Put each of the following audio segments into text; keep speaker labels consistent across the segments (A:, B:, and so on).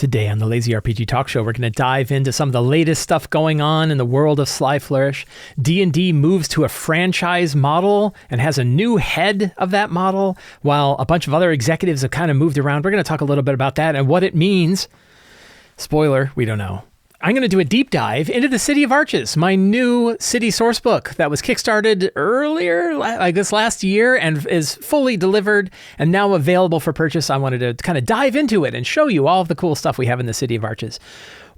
A: Today on the Lazy RPG Talk Show, we're going to dive into some of the latest stuff going on in the world of Sly Flourish. D&D moves to a franchise model and has a new head of that model, while a bunch of other executives have kind of moved around. We're going to talk a little bit about that and what it means. Spoiler, we don't know. I'm going to do a deep dive into the City of Arches, my new city source book that was kickstarted earlier, I guess last year, and is fully delivered and now available for purchase. I wanted to kind of dive into it and show you all of the cool stuff we have in the City of Arches.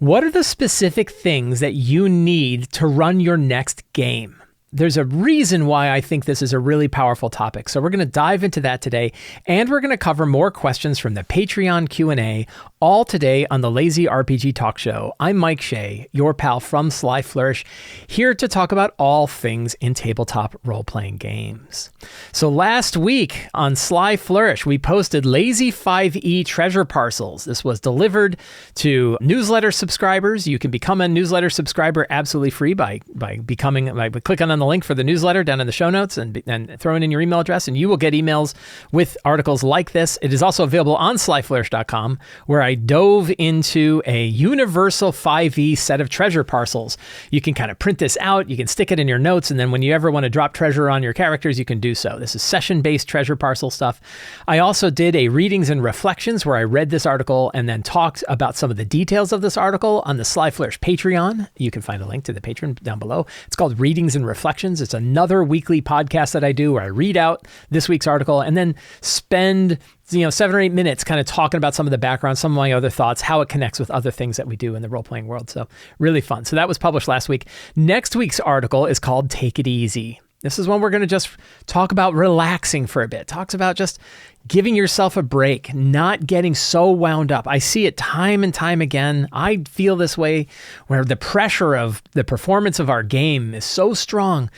A: What are the specific things that you need to run your next game? There's a reason why I think this is a really powerful topic. So we're going to dive into that today, and we're going to cover more questions from the Patreon Q&A, all today on the Lazy RPG Talk Show. I'm Mike Shea, your pal from Sly Flourish, here to talk about all things in tabletop role-playing games. So last week on Sly Flourish, we posted Lazy 5e treasure parcels. This was delivered to newsletter subscribers. You can become a newsletter subscriber absolutely free by clicking on the link for the newsletter down in the show notes and throwing in your email address, and you will get emails with articles like this. It is also available on slyflourish.com, where I dove into a universal 5e set of treasure parcels. You can kind of print this out, you can stick it in your notes, and then when you ever want to drop treasure on your characters, you can do so. This is session-based treasure parcel stuff. I also did a readings and reflections where I read this article and then talked about some of the details of this article on the Sly Flourish Patreon. You can find a link to the Patreon down below. It's called Readings and Reflections. It's another weekly podcast that I do where I read out this week's article and then spend 7 or 8 minutes kind of talking about some of the background, some of my other thoughts, how it connects with other things that we do in the role-playing world. So really fun. So that was published last week. Next week's article is called Take It Easy. This is one we're going to just talk about relaxing for a bit. Talks about just giving yourself a break, not getting so wound up. I see it time and time again. I feel this way where the pressure of the performance of our game is so strong.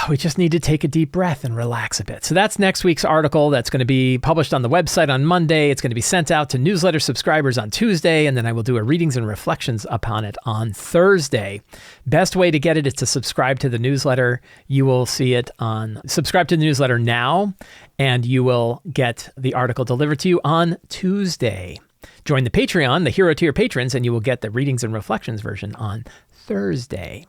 A: We just need to take a deep breath and relax a bit. So that's next week's article. That's going to be published on the website on Monday. It's going to be sent out to newsletter subscribers on Tuesday, and then I will do a readings and reflections upon it on Thursday. Best way to get it is to subscribe to the newsletter. You will see it subscribe to the newsletter now, and you will get the article delivered to you on Tuesday. Join the Patreon, the Hero Tier patrons, and you will get the Readings and Reflections version on Thursday.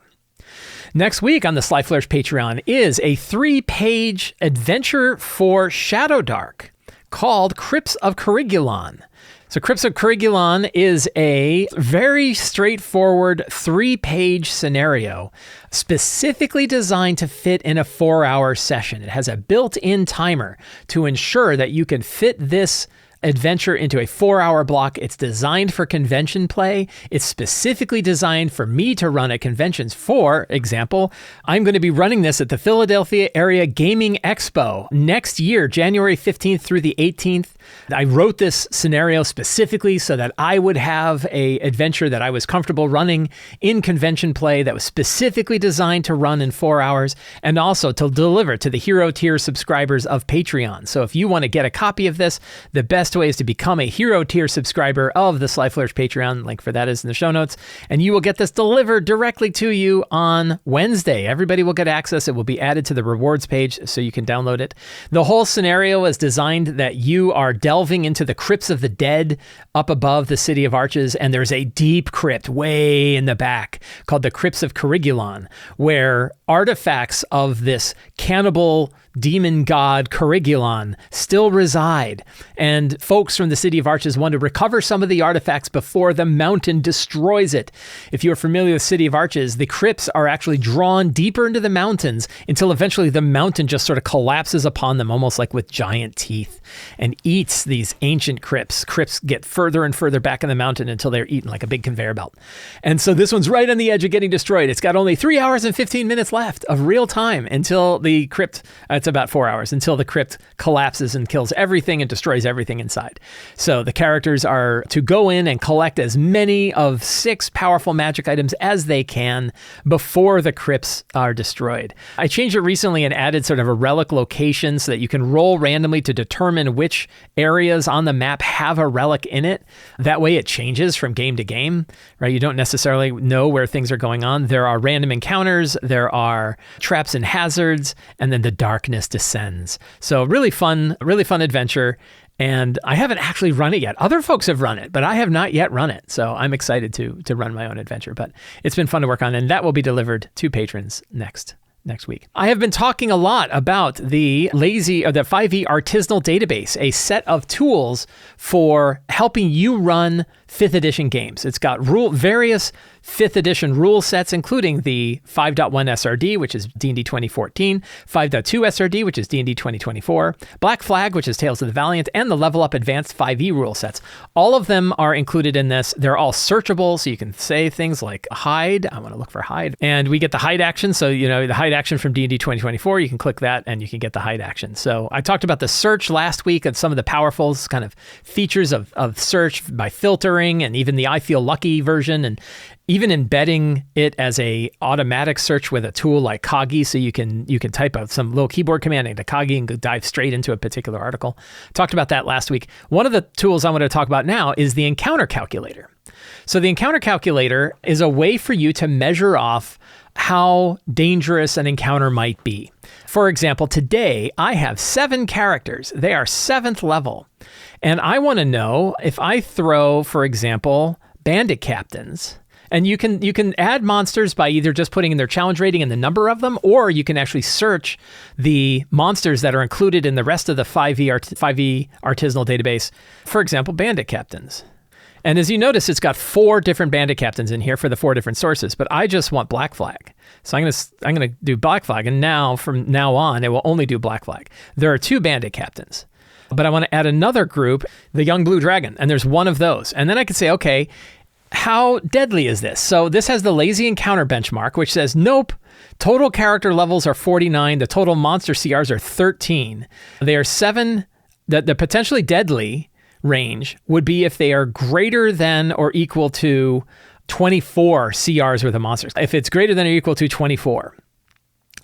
A: Next week on the Sly Flourish Patreon is a 3-page adventure for Shadowdark called Crypts of Carigulon. So Crypts of Carigulon is a very straightforward 3-page scenario specifically designed to fit in a 4-hour session. It has a built-in timer to ensure that you can fit this adventure into a 4-hour block. It's designed for convention play. It's specifically designed for me to run at conventions. For example, I'm going to be running this at the Philadelphia Area Gaming Expo next year, January 15th through the 18th. I wrote this scenario specifically so that I would have a adventure that I was comfortable running in convention play that was specifically designed to run in 4 hours and also to deliver to the Hero Tier subscribers of Patreon. So if you want to get a copy of this, the best way is to become a Hero Tier subscriber of the Sly Flourish Patreon. Link for that is in the show notes. And you will get this delivered directly to you on Wednesday. Everybody will get access. It will be added to the rewards page so you can download it. The whole scenario is designed that you are delving into the crypts of the dead up above the City of Arches, and there's a deep crypt way in the back called the Crypts of Carigulon, where artifacts of this cannibal demon god Carigulon still reside, and folks from the City of Arches want to recover some of the artifacts before the mountain destroys it. If you're familiar with City of Arches, the crypts are actually drawn deeper into the mountains until eventually the mountain just sort of collapses upon them, almost like with giant teeth, and eats these ancient crypts. Crypts get further and further back in the mountain until they're eaten like a big conveyor belt. And so this one's right on the edge of getting destroyed. It's got only 3 hours and 15 minutes left of real time until the crypt, it's about 4 hours, until the crypt collapses and kills everything and destroys everything inside. So the characters are to go in and collect as many of 6 powerful magic items as they can before the crypts are destroyed. I changed it recently and added sort of a relic location so that you can roll randomly to determine which areas on the map have a relic in it. That way it changes from game to game, right? You don't necessarily know where things are going on. There are random encounters, there are traps and hazards, and then the darkness descends. So really fun adventure. And I haven't actually run it yet. Other folks have run it, but I have not yet run it. So I'm excited to run my own adventure. But it's been fun to work on, and that will be delivered to patrons next week. I have been talking a lot about the 5e Artisanal Database, a set of tools for helping you run 5th edition games. It's got various 5th edition rule sets, including the 5.1 SRD, which is D&D 2014, 5.2 SRD, which is D&D 2024, Black Flag, which is Tales of the Valiant, and the Level Up Advanced 5e rule sets. All of them are included in this. They're all searchable, so you can say things like hide. I want to look for hide. And we get the hide action. So, the hide action from D&D 2024, you can click that and you can get the hide action. So I talked about the search last week and some of the powerful kind of features of search by filtering, and even the I Feel Lucky version, and even embedding it as a automatic search with a tool like Kagi, so you can type out some little keyboard command into Kagi and go dive straight into a particular article. Talked about that last week. One of the tools I want to talk about now is the encounter calculator. So the encounter calculator is a way for you to measure off how dangerous an encounter might be. For example, today I have 7 characters. They are 7th level. And I want to know if I throw, for example, bandit captains. And you can add monsters by either just putting in their challenge rating and the number of them, or you can actually search the monsters that are included in the rest of the 5e Artisanal Database. For example, bandit captains. And as you notice, it's got 4 different bandit captains in here for the 4 different sources, but I just want Black Flag. So I'm going to do Black Flag, and now from now on, it will only do Black Flag. There are 2 bandit captains, but I want to add another group, the Young Blue Dragon, and there's 1 of those. And then I could say, okay, how deadly is this? So this has the lazy encounter benchmark, which says, nope, total character levels are 49. The total monster CRs are 13. They are 7. The potentially deadly range would be if they are greater than or equal to 24 CRs worth of monsters. If it's greater than or equal to 24.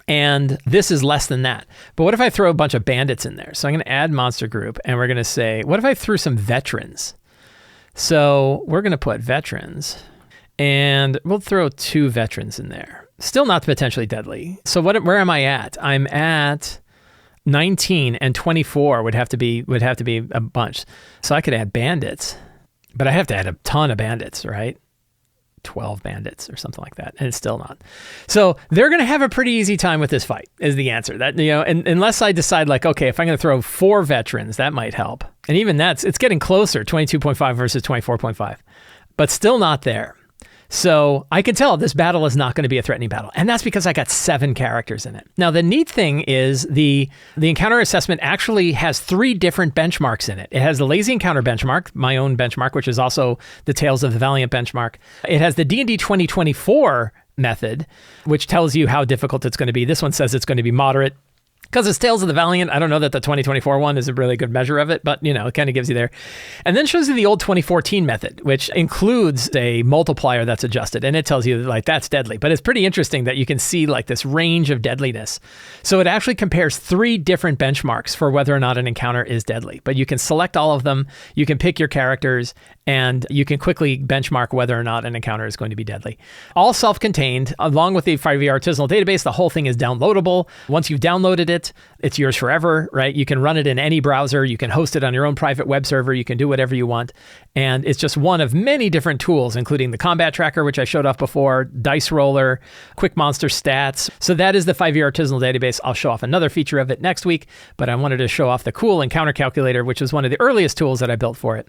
A: And this is less than that. But what if I throw a bunch of bandits in there? So I'm going to add monster group, and we're going to say, what if I threw some veterans? So we're going to put veterans, and we'll throw 2 veterans in there. Still not potentially deadly. So where am I at? I'm at 19, and 24 would have to be a bunch. So I could add bandits, but I have to add a ton of bandits, right? 12 bandits or something like that, and it's still not. So they're going to have a pretty easy time with this fight, is the answer. That, and unless I decide like, okay, if I'm going to throw 4 veterans, that might help. And even it's getting closer, 22.5 versus 24.5, but still not there. So I can tell this battle is not going to be a threatening battle. And that's because I got 7 characters in it. Now, the neat thing is the encounter assessment actually has 3 different benchmarks in it. It has the lazy encounter benchmark, my own benchmark, which is also the Tales of the Valiant benchmark. It has the D&D 2024 method, which tells you how difficult it's going to be. This one says it's going to be moderate. Because it's Tales of the Valiant, I don't know that the 2024 one is a really good measure of it, but it kind of gives you there. And then shows you the old 2014 method, which includes a multiplier that's adjusted, and it tells you like that's deadly. But it's pretty interesting that you can see like this range of deadliness. So it actually compares 3 different benchmarks for whether or not an encounter is deadly. But you can select all of them, you can pick your characters, and you can quickly benchmark whether or not an encounter is going to be deadly. All self-contained, along with the 5e Artisanal Database. The whole thing is downloadable. Once you've downloaded it, it's yours forever, right? You can run it in any browser. You can host it on your own private web server. You can do whatever you want. And it's just one of many different tools, including the combat tracker, which I showed off before, dice roller, quick monster stats. So that is the 5e Artisanal Database. I'll show off another feature of it next week, but I wanted to show off the cool encounter calculator, which was one of the earliest tools that I built for it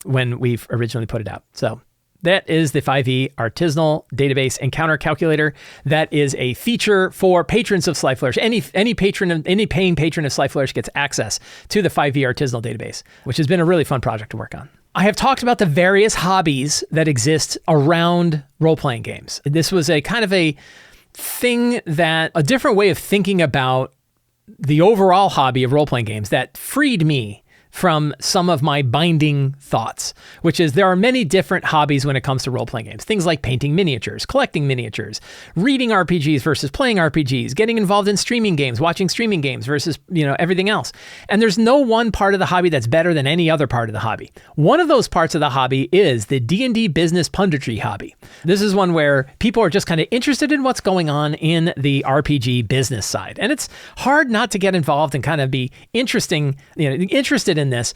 A: when we've originally put it out. So that is the 5e Artisanal Database Encounter Calculator. That is a feature for patrons of Sly Flourish. Any paying patron of Sly Flourish gets access to the 5e Artisanal Database, which has been a really fun project to work on. I have talked about the various hobbies that exist around role-playing games. This was a kind of a thing a different way of thinking about the overall hobby of role-playing games that freed me from some of my binding thoughts, which is there are many different hobbies when it comes to role-playing games. Things like painting miniatures, collecting miniatures, reading RPGs versus playing RPGs, getting involved in streaming games, watching streaming games versus, everything else. And there's no one part of the hobby that's better than any other part of the hobby. One of those parts of the hobby is the D&D business punditry hobby. This is one where people are just kind of interested in what's going on in the RPG business side. And it's hard not to get involved and kind of be interested in this.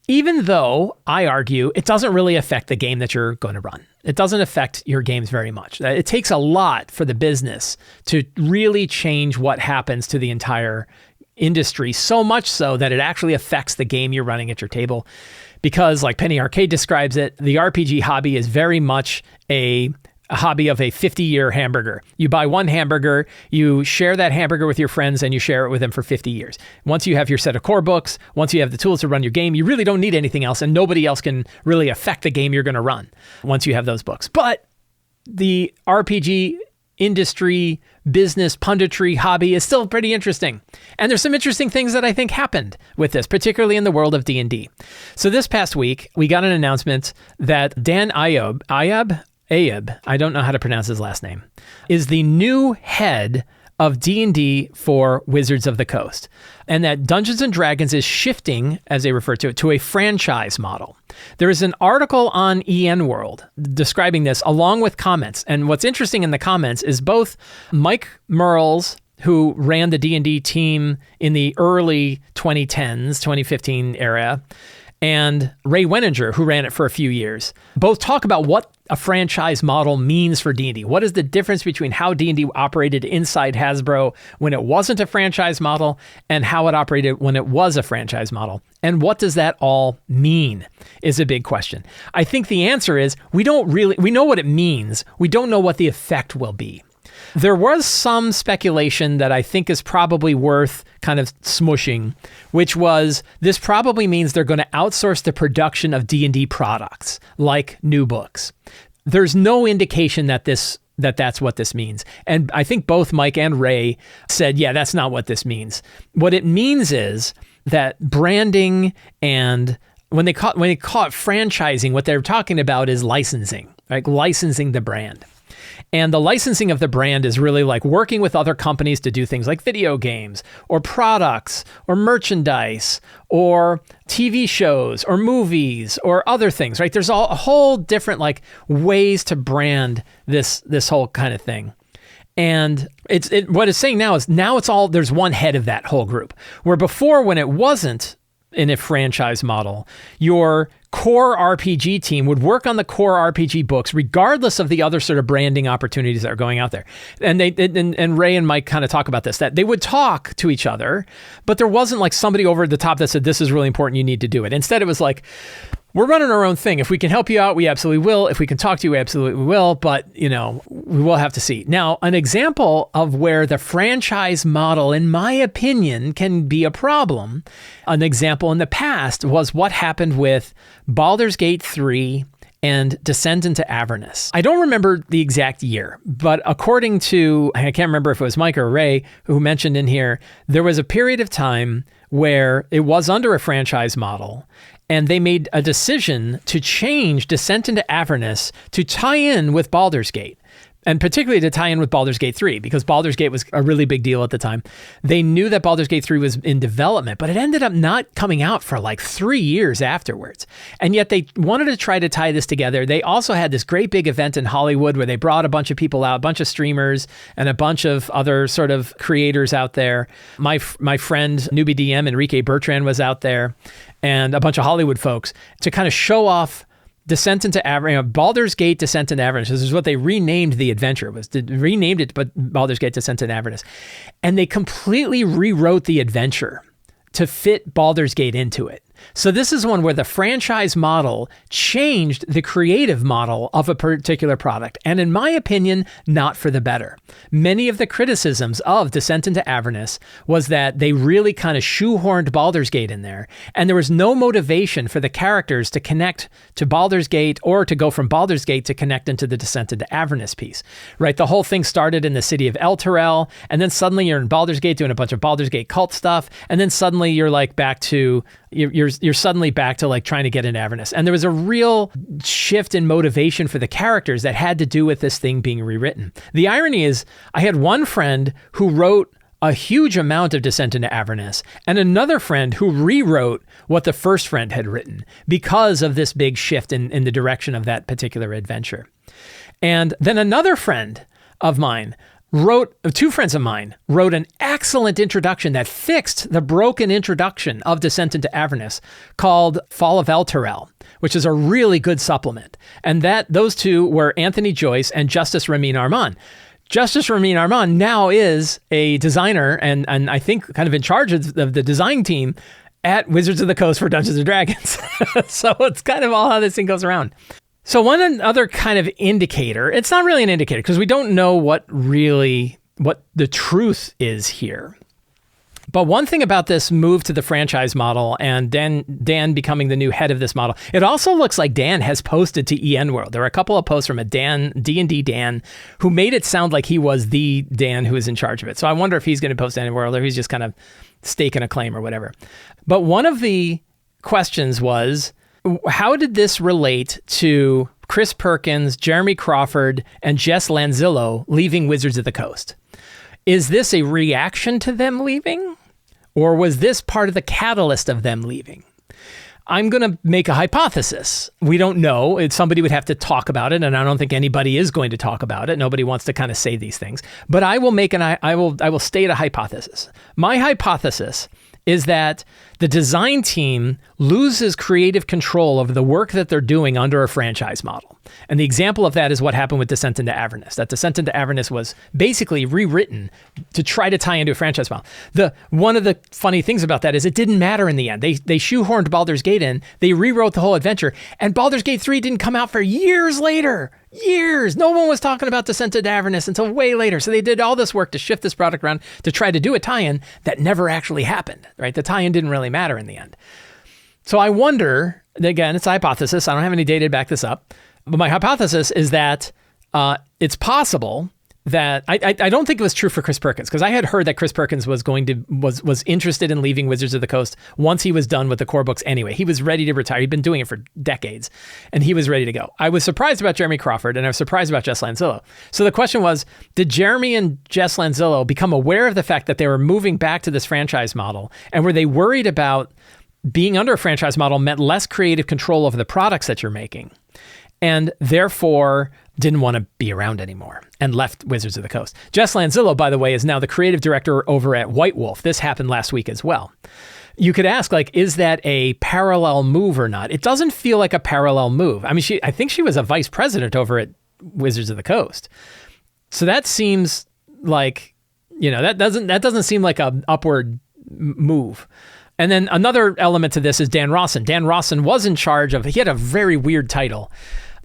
A: even though I argue it doesn't really affect the game that you're going to run. It doesn't affect your games very much. It takes a lot for the business to really change what happens to the entire industry, so much so that it actually affects the game you're running at your table. Because like Penny Arcade describes it, the RPG hobby is very much a hobby of a 50-year hamburger. You buy one hamburger, you share that hamburger with your friends, and you share it with them for 50 years. Once you have your set of core books, once you have the tools to run your game, you really don't need anything else, and nobody else can really affect the game you're going to run once you have those books. But the RPG industry, business, punditry, hobby is still pretty interesting. And there's some interesting things that I think happened with this, particularly in the world of D&D. So this past week, we got an announcement that Dan Ayoub, I don't know how to pronounce his last name, is the new head of D&D for Wizards of the Coast. And that Dungeons & Dragons is shifting, as they refer to it, to a franchise model. There is an article on EN World describing this along with comments. And what's interesting in the comments is both Mike Merles, who ran the D&D team in the early 2010s, 2015 era, and Ray Wenninger, who ran it for a few years, both talk about what a franchise model means for D&D. What is the difference between how D&D operated inside Hasbro when it wasn't a franchise model and how it operated when it was a franchise model? And what does that all mean is a big question. I think the answer is we know what it means. We don't know what the effect will be. There was some speculation that I think is probably worth kind of smushing, which was this probably means they're going to outsource the production of D&D products, like new books. There's no indication that that's what this means. And I think both Mike and Ray said, yeah, that's not what this means. What it means is that branding, and when they call it franchising, what they're talking about is licensing, like licensing the brand. And the licensing of the brand is really like working with other companies to do things like video games or products or merchandise or TV shows or movies or other things, right? There's a whole different like ways to brand this whole kind of thing. And what it's saying now is it's all, there's one head of that whole group. Where before, when it wasn't in a franchise model, your core RPG team would work on the core RPG books, regardless of the other sort of branding opportunities that are going out there. And and Ray and Mike kind of talk about this, that they would talk to each other, but there wasn't like somebody over at the top that said, this is really important, you need to do it. Instead, it was like, we're running our own thing. If we can help you out, we absolutely will. If we can talk to you, we absolutely will. But, we will have to see. Now, an example of where the franchise model, in my opinion, can be a problem, an example in the past was what happened with Baldur's Gate 3 and Descent into Avernus. I don't remember the exact year, but according to, I can't remember if it was Mike or Ray who mentioned in here, there was a period of time where it was under a franchise model, and they made a decision to change Descent into Avernus to tie in with Baldur's Gate, and particularly to tie in with Baldur's Gate 3, because Baldur's Gate was a really big deal at the time. They knew that Baldur's Gate 3 was in development, but it ended up not coming out for like 3 years afterwards. And yet they wanted to try to tie this together. They also had this great big event in Hollywood where they brought a bunch of people out, a bunch of streamers and a bunch of other sort of creators out there. My friend, newbie DM Enrique Bertrand, was out there, and a bunch of Hollywood folks to kind of show off Descent into Avernus, Baldur's Gate Descent into Avernus. This is what they renamed the adventure. Renamed it, but Baldur's Gate Descent into Avernus. And they completely rewrote the adventure to fit Baldur's Gate into it. So this is one where the franchise model changed the creative model of a particular product. And in my opinion, not for the better. Many of the criticisms of Descent into Avernus was that they really kind of shoehorned Baldur's Gate in there. And there was no motivation for the characters to connect to Baldur's Gate or to go from Baldur's Gate to connect into the Descent into Avernus piece, right? The whole thing started in the city of El Terrell, and then suddenly you're in Baldur's Gate doing a bunch of Baldur's Gate cult stuff. And then suddenly you're like back to, you're suddenly back to like trying to get into Avernus. And there was a real shift in motivation for the characters that had to do with this thing being rewritten. The irony is I had one friend who wrote a huge amount of Descent into Avernus and another friend who rewrote what the first friend had written because of this big shift in the direction of that particular adventure. And then another friend of mine two friends of mine wrote an excellent introduction that fixed the broken introduction of Descent into Avernus called Fall of Elturel, which is a really good supplement. And those two were Anthony Joyce and Justice Ramin Arman. Justice Ramin Arman now is a designer and I think kind of in charge of the design team at Wizards of the Coast for Dungeons & Dragons. So it's kind of all how this thing goes around. So one other kind of indicator, it's not really an indicator because we don't know what the truth is here. But one thing about this move to the franchise model and Dan becoming the new head of this model, it also looks like Dan has posted to EN World. There were a couple of posts from a D&D Dan, who made it sound like he was the Dan who is in charge of it. So I wonder if he's going to post to EN World or he's just kind of staking a claim or whatever. But one of the questions was, how did this relate to Chris Perkins, Jeremy Crawford, and Jess Lanzillo leaving Wizards of the Coast? Is this a reaction to them leaving? Or was this part of the catalyst of them leaving? I'm going to make a hypothesis. We don't know. Somebody would have to talk about it, and I don't think anybody is going to talk about it. Nobody wants to kind of say these things. But I will state a hypothesis. My hypothesis is that the design team loses creative control over the work that they're doing under a franchise model. And the example of that is what happened with Descent into Avernus. That Descent into Avernus was basically rewritten to try to tie into a franchise model. One of the funny things about that is it didn't matter in the end. They shoehorned Baldur's Gate in, they rewrote the whole adventure, and Baldur's Gate 3 didn't come out for years later. Years. No one was talking about Descent into Avernus until way later. So they did all this work to shift this product around to try to do a tie-in that never actually happened, right? The tie-in didn't really matter in the end. So I wonder, again, it's a hypothesis. I don't have any data to back this up. But my hypothesis is that it's possible that I don't think it was true for Chris Perkins, because I had heard that Chris Perkins was interested in leaving Wizards of the Coast once he was done with the core books anyway. He was ready to retire. He'd been doing it for decades, and he was ready to go. I was surprised about Jeremy Crawford, and I was surprised about Jess Lanzillo. So the question was, did Jeremy and Jess Lanzillo become aware of the fact that they were moving back to this franchise model, and were they worried about being under a franchise model meant less creative control over the products that you're making, and therefore didn't want to be around anymore and left Wizards of the Coast? Jess Lanzillo, by the way, is now the creative director over at White Wolf. This happened last week as well. You could ask, is that a parallel move or not? It doesn't feel like a parallel move. I mean, I think she was a vice president over at Wizards of the Coast. So that seems like, that doesn't seem like an upward move. And then another element to this is Dan Rawson. Dan Rawson was in charge of, he had a very weird title.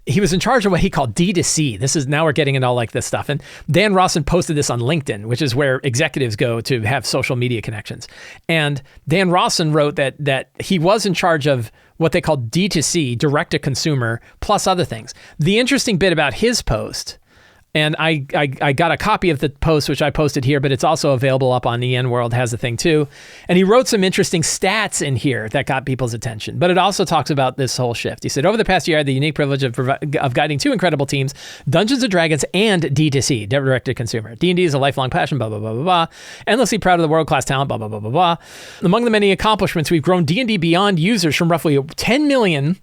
A: He was in charge of what he called D2C. Now we're getting into all like this stuff. And Dan Rawson posted this on LinkedIn, which is where executives go to have social media connections. And Dan Rawson wrote that he was in charge of what they called D2C, direct to consumer, plus other things. The interesting bit about his post, and I got a copy of the post, which I posted here, but it's also available up on EN World, has the thing too. And he wrote some interesting stats in here that got people's attention. But it also talks about this whole shift. He said, over the past year, I had the unique privilege of guiding two incredible teams, Dungeons & Dragons and D2C, direct-to-consumer. D&D is a lifelong passion, blah, blah, blah, blah, blah. Endlessly proud of the world-class talent, blah, blah, blah, blah, blah. Among the many accomplishments, we've grown D&D Beyond users from roughly 10 million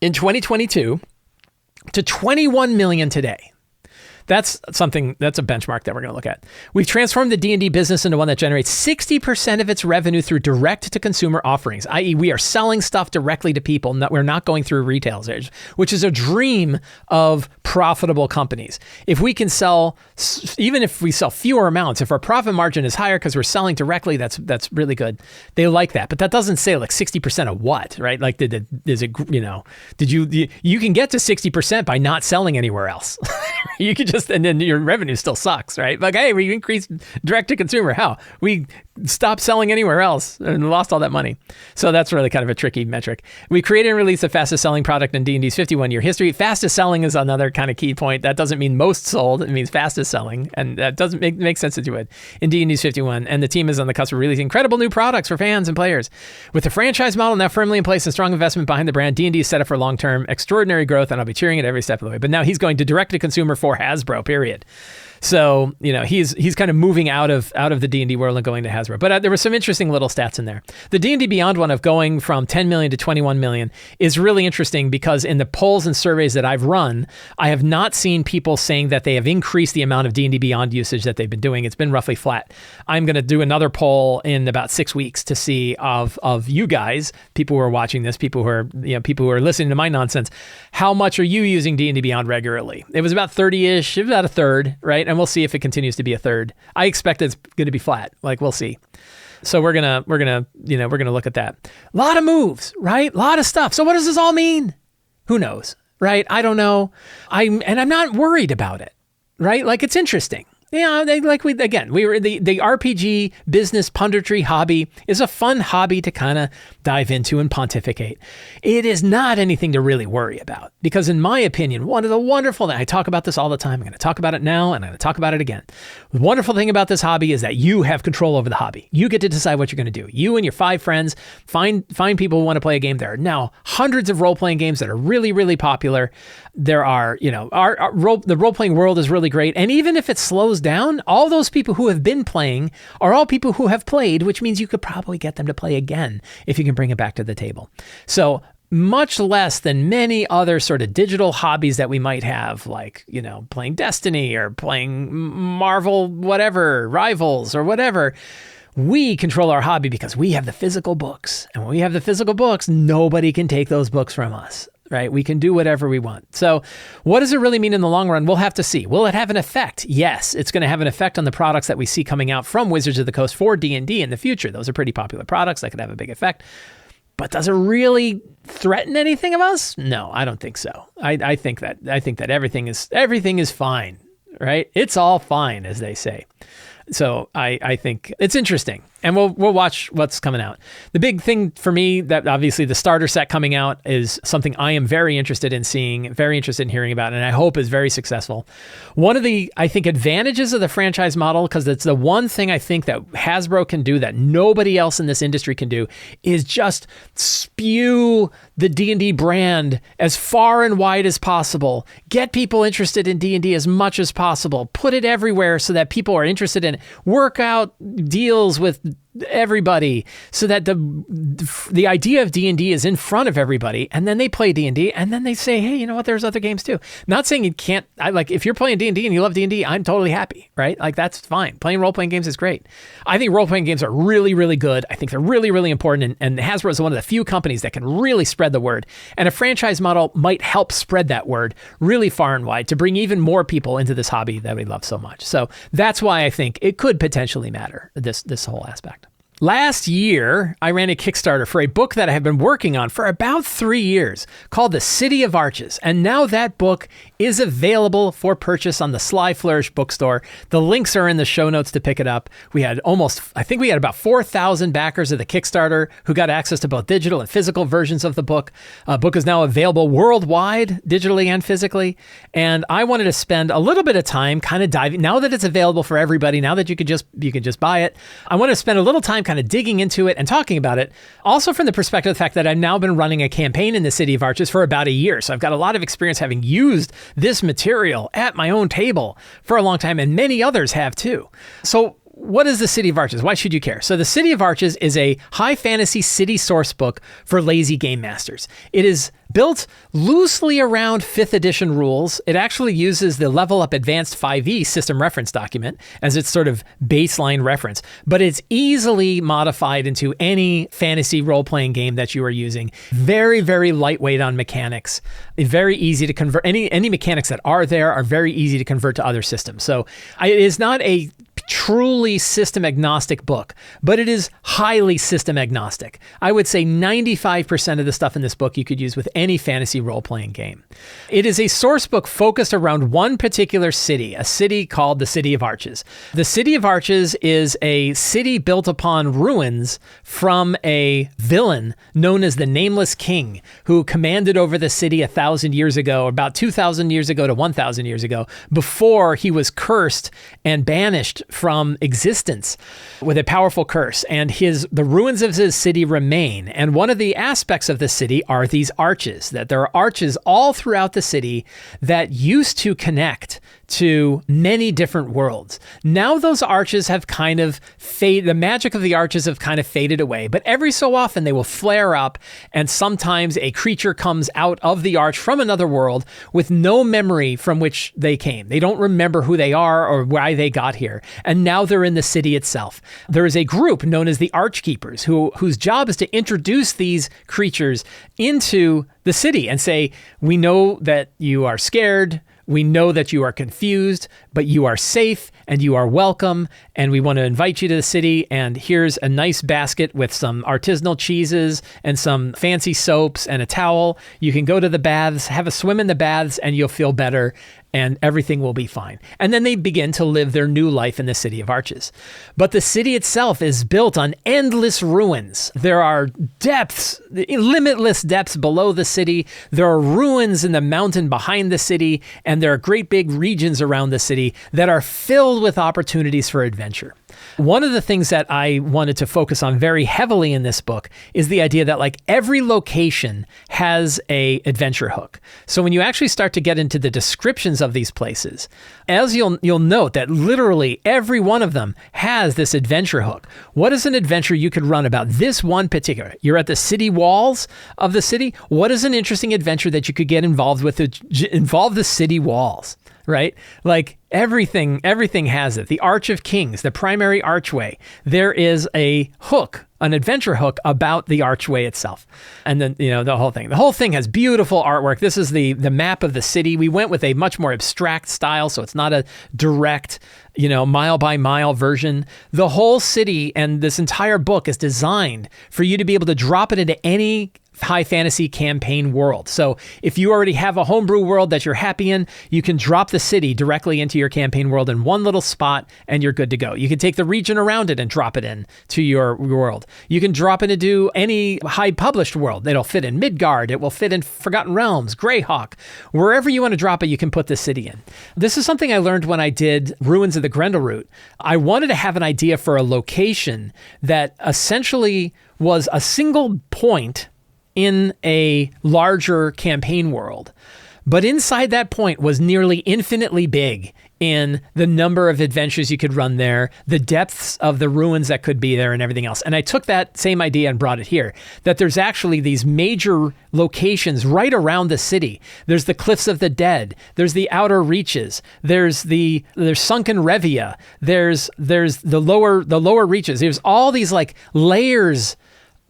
A: in 2022 to 21 million today. That's a benchmark that we're going to look at. We've transformed the D&D business into one that generates 60% of its revenue through direct-to-consumer offerings, i.e. we are selling stuff directly to people. We're not going through retailers, which is a dream of profitable companies. If we can sell, even if we sell fewer amounts, if our profit margin is higher because we're selling directly, that's really good. They like that. But that doesn't say 60% of what, right? You can get to 60% by not selling anywhere else. You could just, and then your revenue still sucks, right? Hey, we increased direct to consumer. How? We stopped selling anywhere else and lost all that money. So that's really kind of a tricky metric. We created and released the fastest selling product in D&D's 51-year history. Fastest selling is another kind of key point. That doesn't mean most sold. It means fastest selling. And that doesn't make sense to do it in D&D's 51. And the team is on the cusp of releasing incredible new products for fans and players. With the franchise model now firmly in place and strong investment behind the brand, D&D is set up for long-term extraordinary growth, and I'll be cheering it every step of the way. But now he's going to direct to consumer for Hasbro, period. So, he's kind of moving out of the D&D world and going to Hasbro. But there were some interesting little stats in there. The D&D Beyond one of going from 10 million to 21 million is really interesting because in the polls and surveys that I've run, I have not seen people saying that they have increased the amount of D&D Beyond usage that they've been doing. It's been roughly flat. I'm going to do another poll in about 6 weeks to see of you guys, people who are watching this, people who are listening to my nonsense, how much are you using D&D Beyond regularly? It was about 30-ish, about a third, right? And we'll see if it continues to be a third. I expect it's going to be flat. Like, we'll see. So we're gonna look at that. A lot of moves, right? A lot of stuff. So what does this all mean? Who knows, right? I don't know. I'm not worried about it, right? Like, it's interesting. The RPG business punditry hobby is a fun hobby to kind of dive into and pontificate. It is not anything to really worry about because, in my opinion, one of the wonderful things, I talk about this all the time. I'm going to talk about it now and I'm going to talk about it again. The wonderful thing about this hobby is that you have control over the hobby. You get to decide what you're going to do. You and your 5 friends find people who want to play a game. There are now hundreds of role-playing games that are really, really popular. There are, the role-playing world is really great. And even if it slows down, all those people who have been playing are all people who have played, which means you could probably get them to play again if you can bring it back to the table. So much less than many other sort of digital hobbies that we might have, like, playing Destiny or playing Marvel, whatever, Rivals or whatever. We control our hobby because we have the physical books. And when we have the physical books, nobody can take those books from us. Right? We can do whatever we want. So what does it really mean in the long run? We'll have to see. Will it have an effect? Yes, it's going to have an effect on the products that we see coming out from Wizards of the Coast for D&D in the future. Those are pretty popular products that could have a big effect. But does it really threaten anything of us? No, I don't think so. I think that everything is fine, right? It's all fine, as they say. So I think it's interesting. And we'll watch what's coming out. The big thing for me, that obviously the starter set coming out is something I am very interested in seeing, very interested in hearing about, and I hope is very successful. One of the, I think, advantages of the franchise model, because it's the one thing I think that Hasbro can do that nobody else in this industry can do, is just spew the D&D brand as far and wide as possible. Get people interested in D&D as much as possible. Put it everywhere so that people are interested in it. Work out deals with everybody so that the idea of D&D is in front of everybody, and then they play D&D, and then they say, hey, you know what, there's other games too. Not saying you can't, if you're playing D&D and you love D&D, I'm totally happy, right? Like, that's fine. Playing role-playing games is great. I think role-playing games are really, really good. I think they're really, really important, and Hasbro is one of the few companies that can really spread the word, and a franchise model might help spread that word really far and wide to bring even more people into this hobby that we love so much. So that's why I think it could potentially matter, this whole aspect. Last year, I ran a Kickstarter for a book that I have been working on for about 3 years called The City of Arches. And now that book is available for purchase on the Sly Flourish bookstore. The links are in the show notes to pick it up. We had about 4,000 backers of the Kickstarter who got access to both digital and physical versions of the book. Book is now available worldwide, digitally and physically. And I wanted to spend a little bit of time kind of diving, now that it's available for everybody, now that you can just buy it, I want to spend a little time kind of digging into it and talking about it. Also from the perspective of the fact that I've now been running a campaign in the City of Arches for about a year. So I've got a lot of experience having used this material at my own table for a long time, and many others have too. So what is the City of Arches? Why should you care? So the City of Arches is a high fantasy city source book for lazy game masters. It is built loosely around 5th edition rules. It actually uses the Level Up Advanced 5e system reference document as its sort of baseline reference, but it's easily modified into any fantasy role-playing game that you are using. Very, very lightweight on mechanics. Very easy to convert. Any mechanics that are there are very easy to convert to other systems. So it is not a truly system agnostic book, but it is highly system agnostic. I would say 95% of the stuff in this book you could use with any fantasy role-playing game. It is a source book focused around one particular city, a city called the City of Arches. The City of Arches is a city built upon ruins from a villain known as the Nameless King, who commanded over the city 1,000 years ago, about 2,000 years ago to 1,000 years ago, before he was cursed and banished from existence with a powerful curse, and the ruins of his city remain. And one of the aspects of the city are these arches, that there are arches all throughout the city that used to connect to many different worlds. Now those arches have kind of faded, the magic of the arches have kind of faded away, but every so often they will flare up, and sometimes a creature comes out of the arch from another world with no memory from which they came. They don't remember who they are or why they got here, and now they're in the city itself. There is a group known as the Archkeepers whose job is to introduce these creatures into the city and say, we know that you are scared, we know that you are confused, but you are safe and you are welcome, and we want to invite you to the city, and here's a nice basket with some artisanal cheeses and some fancy soaps and a towel. You can go to the baths, have a swim in the baths, and you'll feel better, and everything will be fine. And then they begin to live their new life in the City of Arches. But the city itself is built on endless ruins. There are depths, limitless depths below the city. There are ruins in the mountain behind the city, and there are great big regions around the city that are filled with opportunities for adventure. One of the things that I wanted to focus on very heavily in this book is the idea that, like, every location has a adventure hook. So when you actually start to get into the descriptions of these places, as you'll note that literally every one of them has this adventure hook. What is an adventure you could run about this one particular? You're at the city walls of the city. What is an interesting adventure that you could get involved with to involve the city walls? Right? Like everything has it. The Arch of Kings, the primary archway, there is a hook, an adventure hook about the archway itself. And then, the whole thing. The whole thing has beautiful artwork. This is the map of the city. We went with a much more abstract style, so it's not a direct, mile by mile version. The whole city and this entire book is designed for you to be able to drop it into any high fantasy campaign world. So if you already have a homebrew world that you're happy in, you can drop the city directly into your campaign world in one little spot and you're good to go. You can take the region around it and drop it in to your world. You can drop it into any high published world. It'll fit in Midgard. It will fit in Forgotten Realms, Greyhawk. Wherever you want to drop it, you can put the city in. This is something I learned when I did Ruins of the Grendelroot. I wanted to have an idea for a location that essentially was a single point in a larger campaign world. But inside that point was nearly infinitely big in the number of adventures you could run there, the depths of the ruins that could be there, and everything else. And I took that same idea and brought it here, that there's actually these major locations right around the city. There's the Cliffs of the Dead. There's the Outer Reaches. There's Sunken Revia. There's the lower reaches. There's all these like layers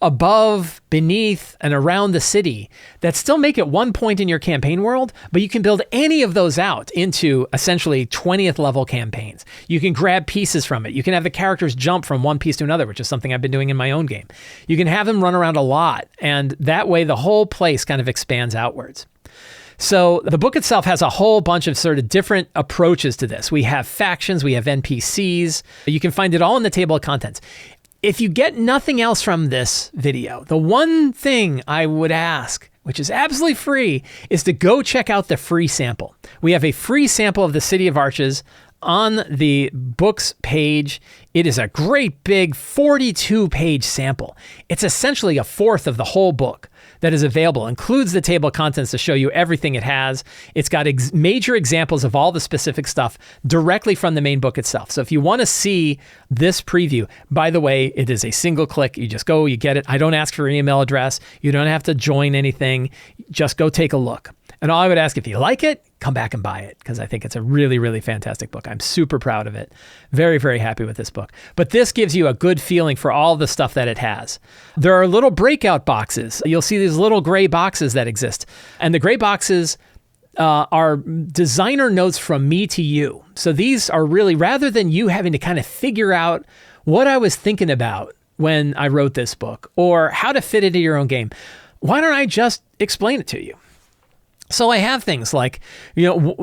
A: above, beneath, and around the city that still make it one point in your campaign world, but you can build any of those out into essentially 20th level campaigns. You can grab pieces from it. You can have the characters jump from one piece to another, which is something I've been doing in my own game. You can have them run around a lot, and that way the whole place kind of expands outwards. So the book itself has a whole bunch of sort of different approaches to this. We have factions, we have NPCs. You can find it all in the table of contents. If you get nothing else from this video, the one thing I would ask, which is absolutely free, is to go check out the free sample. We have a free sample of the City of Arches on the books page. It is a great big 42-page sample. It's essentially a fourth of the whole book that is available. Includes the table of contents to show you everything it has. It's got major examples of all the specific stuff directly from the main book itself. So if you want to see this preview, by the way, it is a single click. You just go, you get it. I don't ask for an email address. You don't have to join anything. Just go take a look. And all I would ask, if you like it, come back and buy it, because I think it's a really, really fantastic book. I'm super proud of it. Very, very happy with this book. But this gives you a good feeling for all the stuff that it has. There are little breakout boxes. You'll see these little gray boxes that exist. And the gray boxes are designer notes from me to you. So these are really, rather than you having to kind of figure out what I was thinking about when I wrote this book or how to fit it into your own game, why don't I just explain it to you? So I have things like,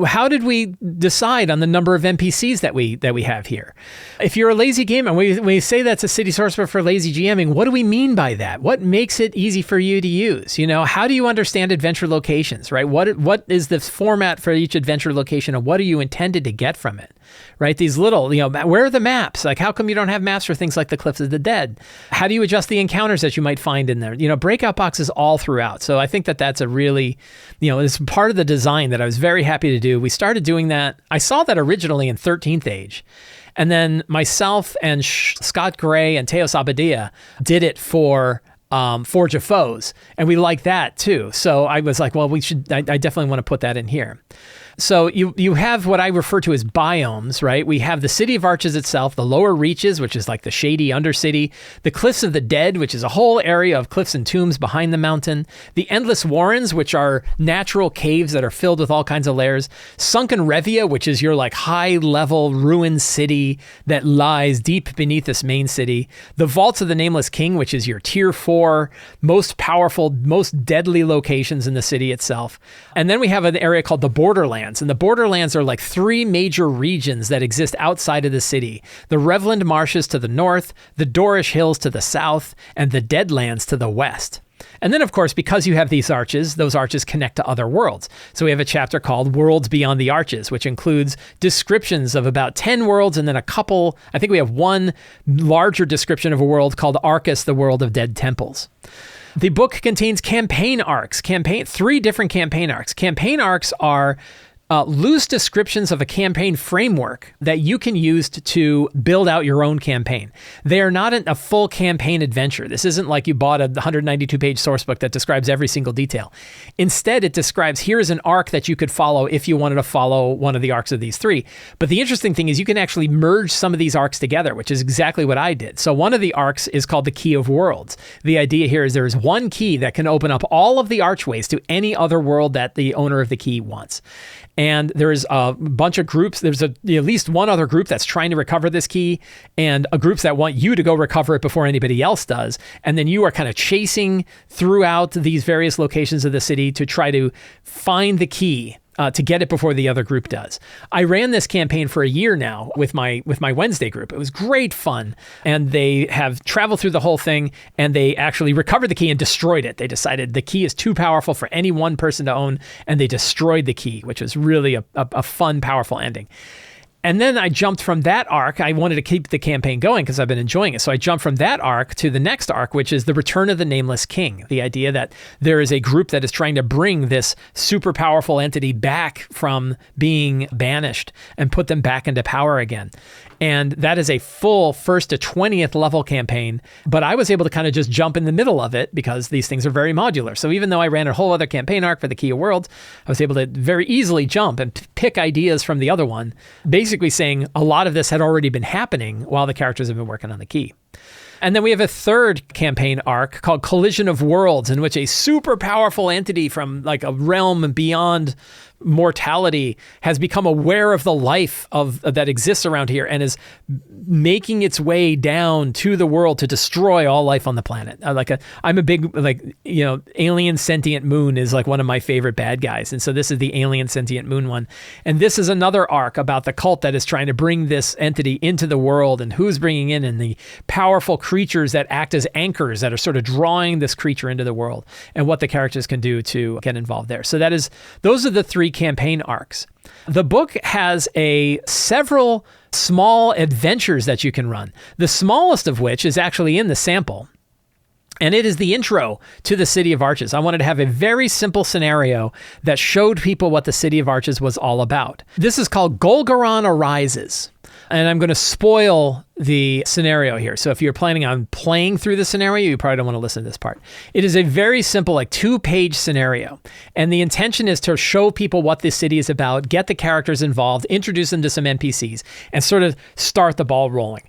A: how did we decide on the number of NPCs that we have here? If you're a lazy gamer, when we say that's a city sourcebook for lazy GMing, what do we mean by that? What makes it easy for you to use? How do you understand adventure locations, right? What is the format for each adventure location, and what are you intended to get from it? Right? These little, where are the maps? Like, how come you don't have maps for things like the Cliffs of the Dead? How do you adjust the encounters that you might find in there? Breakout boxes all throughout. So I think that that's a really, it's part of the design that I was very happy to do. We started doing that. I saw that originally in 13th Age. And then myself and Scott Gray and Teos Abadia did it for Forge of Foes. And we like that too. So I was like, well, I definitely want to put that in here. So you have what I refer to as biomes, right? We have the City of Arches itself, the lower reaches, which is like the shady undercity, the Cliffs of the Dead, which is a whole area of cliffs and tombs behind the mountain, the Endless Warrens, which are natural caves that are filled with all kinds of layers, Sunken Revia, which is your like high-level ruined city that lies deep beneath this main city, the Vaults of the Nameless King, which is your tier 4, most powerful, most deadly locations in the city itself. And then we have an area called the Borderlands. And the Borderlands are like 3 major regions that exist outside of the city. The Revland Marshes to the north, the Dorish Hills to the south, and the Deadlands to the west. And then, of course, because you have these arches, those arches connect to other worlds. So we have a chapter called Worlds Beyond the Arches, which includes descriptions of about 10 worlds, and then a couple, I think we have one larger description of a world called Arcus, the World of Dead Temples. The book contains campaign arcs, 3 different campaign arcs. Campaign arcs are loose descriptions of a campaign framework that you can use to build out your own campaign. They are not a full campaign adventure. This isn't like you bought a 192-page source book that describes every single detail. Instead, it describes, here's an arc that you could follow if you wanted to follow one of the arcs of these 3. But the interesting thing is you can actually merge some of these arcs together, which is exactly what I did. So one of the arcs is called the Key of Worlds. The idea here is there is one key that can open up all of the archways to any other world that the owner of the key wants. And there's a bunch of groups. There's at least one other group that's trying to recover this key, and a groups that want you to go recover it before anybody else does. And then you are kind of chasing throughout these various locations of the city to try to find the key to get it before the other group does. I ran this campaign for a year now with my Wednesday group. It was great fun. And they have traveled through the whole thing, and they actually recovered the key and destroyed it. They decided the key is too powerful for any one person to own, and they destroyed the key, which was really a fun, powerful ending. And then I jumped from that arc. I wanted to keep the campaign going because I've been enjoying it. So I jumped from that arc to the next arc, which is the Return of the Nameless King. The idea that there is a group that is trying to bring this super powerful entity back from being banished and put them back into power again. And that is a full 1st to 20th level campaign. But I was able to kind of just jump in the middle of it because these things are very modular. So even though I ran a whole other campaign arc for the Key of Worlds, I was able to very easily jump and pick ideas from the other one, basically saying a lot of this had already been happening while the characters have been working on the key. And then we have a third campaign arc called Collision of Worlds, in which a super powerful entity from like a realm beyond mortality has become aware of the life that exists around here and is making its way down to the world to destroy all life on the planet. I'm a big alien sentient moon is like one of my favorite bad guys, and so this is the alien sentient moon one. And this is another arc about the cult that is trying to bring this entity into the world, and who's bringing in, and the powerful creatures that act as anchors that are sort of drawing this creature into the world, and what the characters can do to get involved there. So those are the 3 campaign arcs. The book has several small adventures that you can run, the smallest of which is actually in the sample. And it is the intro to the City of Arches. I wanted to have a very simple scenario that showed people what the City of Arches was all about. This is called Golgaron Arises. And I'm going to spoil the scenario here. So if you're planning on playing through the scenario, you probably don't want to listen to this part. It is a very simple, 2-page scenario. And the intention is to show people what this city is about, get the characters involved, introduce them to some NPCs, and sort of start the ball rolling.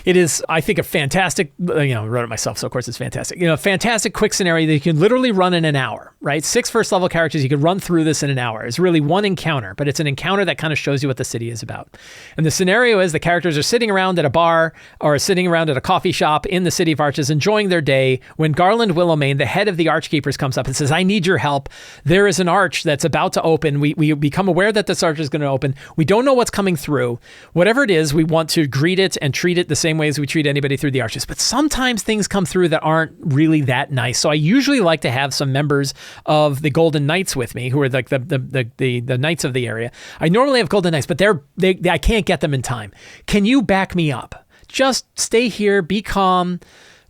A: It is, I think, a fantastic, I wrote it myself, so of course it's fantastic. Fantastic quick scenario that you can literally run in an hour, right? 6 first level characters, you could run through this in an hour. It's really one encounter, but it's an encounter that kind of shows you what the city is about. And the scenario is the characters are sitting around at a bar bar or sitting around at a coffee shop in the City of Arches enjoying their day when Garland Willowmane, the head of the Archkeepers, comes up and says, I need your help. There is an arch that's about to open. We become aware that this arch is going to open. We don't know what's coming through. Whatever it is, we want to greet it and treat it the same way as we treat anybody through the arches. But sometimes things come through that aren't really that nice. So I usually like to have some members of the Golden Knights with me, who are like the knights of the area. I normally have Golden Knights, but I can't get them in time. Can you back me up? Just stay here, be calm,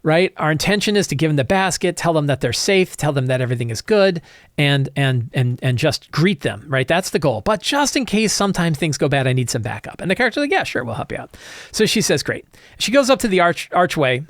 A: right? Our intention is to give them the basket, tell them that they're safe, tell them that everything is good, and just greet them, right? That's the goal. But just in case sometimes things go bad, I need some backup. And the character's like, yeah, sure, we'll help you out. So she says, great. She goes up to the archway,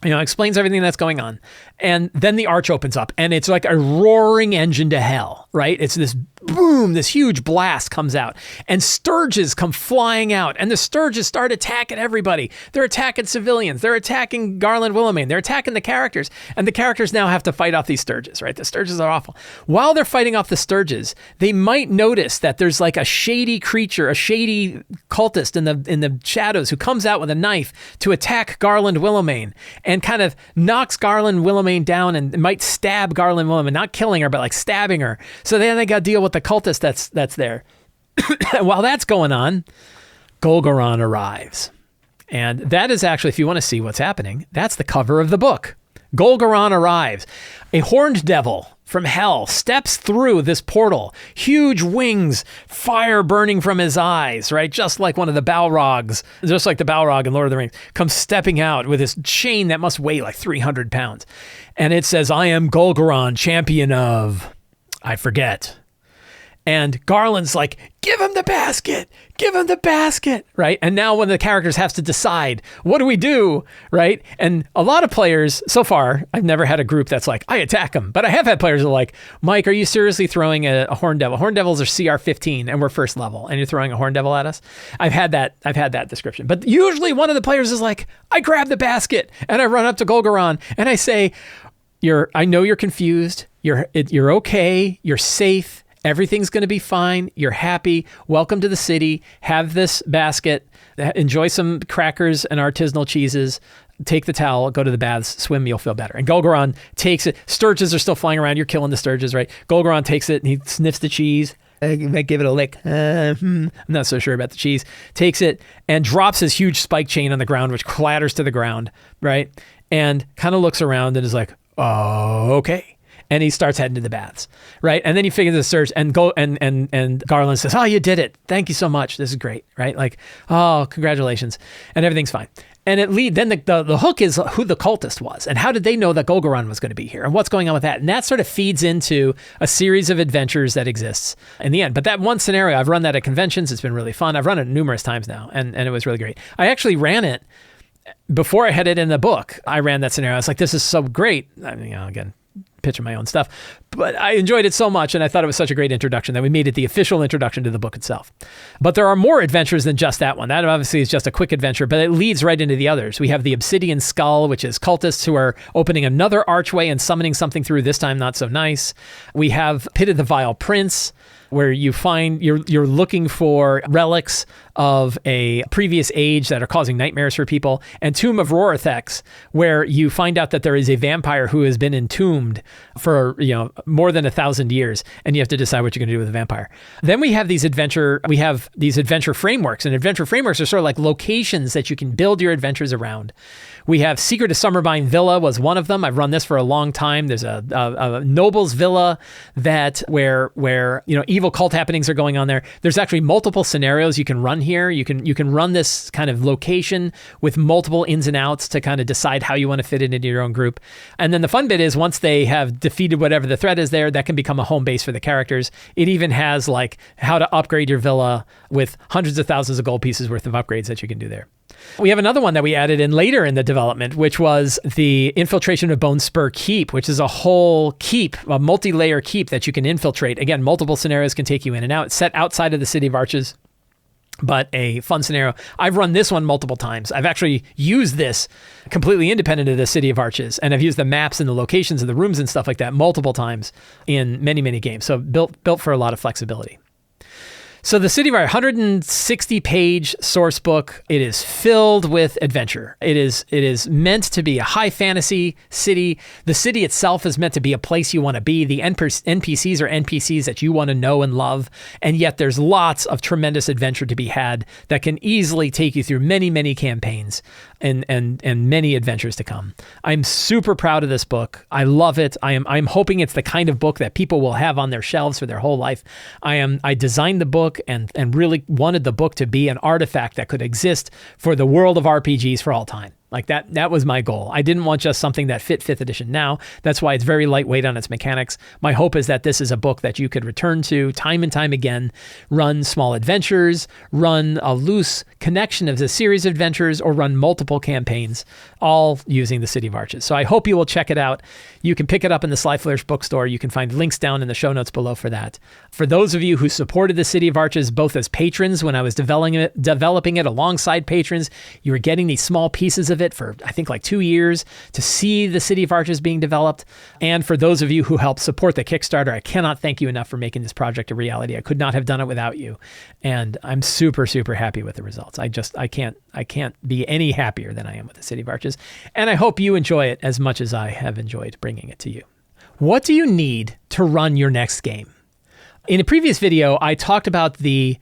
A: explains everything that's going on. And then the arch opens up and it's like a roaring engine to hell, right? It's this boom, this huge blast comes out and sturges come flying out and the sturges start attacking everybody. They're attacking civilians. They're attacking Garland Willowmane. They're attacking the characters and the characters now have to fight off these sturges, right? The sturges are awful. While they're fighting off the sturges, they might notice that there's like a shady creature, a shady cultist in the shadows who comes out with a knife to attack Garland Willowmane and kind of knocks Garland Willowmane down and might stab Garland Willowmane, not killing her, but like stabbing her. So then they got to deal with the cultist that's there. While that's going on, Golgoron arrives. And that is actually, if you want to see what's happening, that's the cover of the book. Golgoron arrives. A horned devil from hell steps through this portal, huge wings, fire burning from his eyes, right? Just like one of the Balrogs, just like the Balrog in Lord of the Rings, comes stepping out with his chain that must weigh like 300 pounds. And it says, I am Golgoron, champion of, I forget. And Garland's like, give him the basket, right? And now when the characters have to decide, what do we do, right? And a lot of players, so far, I've never had a group that's like, I attack them. But I have had players that are like, Mike, are you seriously throwing a Horned Devil? Horned Devils are CR 15 and we're first level and you're throwing a Horned Devil at us? I've had that description. But usually one of the players is like, I grab the basket and I run up to Golgoron and I say, I know you're confused. You're okay. You're safe. Everything's going to be fine. You're happy. Welcome to the city. Have this basket. Enjoy some crackers and artisanal cheeses. Take the towel. Go to the baths. Swim. You'll feel better. And Golgoron takes it. Sturges are still flying around. You're killing the sturges, right? Golgoron takes it and he sniffs the cheese. Give it a lick. I'm not so sure about the cheese. Takes it and drops his huge spike chain on the ground, which clatters to the ground, right? And kind of looks around and is like, oh, okay. And he starts heading to the baths, right? And then he figures the surge and Garland says, oh, you did it. Thank you so much. This is great, right? Like, oh, congratulations. And everything's fine. And then the hook is who the cultist was and how did they know that Golgoron was going to be here and what's going on with that? And that sort of feeds into a series of adventures that exists in the end. But that one scenario, I've run that at conventions. It's been really fun. I've run it numerous times now and it was really great. I actually ran it before I had it in the book. I ran that scenario. I was like, this is so great. I mean, again, pitching my own stuff, but I enjoyed it so much and I thought it was such a great introduction that we made it the official introduction to the book itself. But there are more adventures than just that one. That obviously is just a quick adventure, but it leads right into the others. We have the Obsidian Skull, which is cultists who are opening another archway and summoning something through, this time not so nice. We have Pit of the Vile Prince, where you find you're looking for relics of a previous age that are causing nightmares for people, and Tomb of Rorithex, where you find out that there is a vampire who has been entombed for more than 1,000 years, and you have to decide what you're going to do with the vampire. Then we have these adventure frameworks, and adventure frameworks are sort of like locations that you can build your adventures around. We have Secret of Summervine Villa was one of them. I've run this for a long time. There's a noble's villa where evil cult happenings are going on there. There's actually multiple scenarios you can run here. You can run this kind of location with multiple ins and outs to kind of decide how you want to fit it into your own group. And then the fun bit is once they have defeated whatever the threat is there, that can become a home base for the characters. It even has like how to upgrade your villa with hundreds of thousands of gold pieces worth of upgrades that you can do there. We have another one that we added in later in the development, which was the infiltration of Bone Spur Keep, which is a whole keep, a multi-layer keep that you can infiltrate. Again, multiple scenarios can take you in and out. It's set outside of the City of Arches, but a fun scenario. I've run this one multiple times. I've actually used this completely independent of the City of Arches, and I've used the maps and the locations of the rooms and stuff like that multiple times in many, many games. So built for a lot of flexibility. So the City of Art, 160 page source book. It is filled with adventure. It is meant to be a high fantasy city. The city itself is meant to be a place you want to be. The NPCs are NPCs that you want to know and love. And yet there's lots of tremendous adventure to be had that can easily take you through many, many campaigns and many adventures to come. I'm super proud of this book. I love it. I'm hoping it's the kind of book that people will have on their shelves for their whole life. I designed the book and really wanted the book to be an artifact that could exist for the world of RPGs for all time. Like that was my goal. I didn't want just something that fit 5th edition now. That's why it's very lightweight on its mechanics. My hope is that this is a book that you could return to time and time again, run small adventures, run a loose connection of the series of adventures, or run multiple campaigns, all using the City of Arches. So I hope you will check it out. You can pick it up in the Sly Flourish bookstore. You can find links down in the show notes below for that. For those of you who supported the City of Arches, both as patrons when I was developing it alongside patrons, you were getting these small pieces of it for, I think, like 2 years to see the City of Arches being developed. And for those of you who helped support the Kickstarter, I cannot thank you enough for making this project a reality. I could not have done it without you. And I'm super, super happy with the results. I can't be any happier than I am with the City of Arches. And I hope you enjoy it as much as I have enjoyed bringing it to you. What do you need to run your next game? In a previous video, I talked about the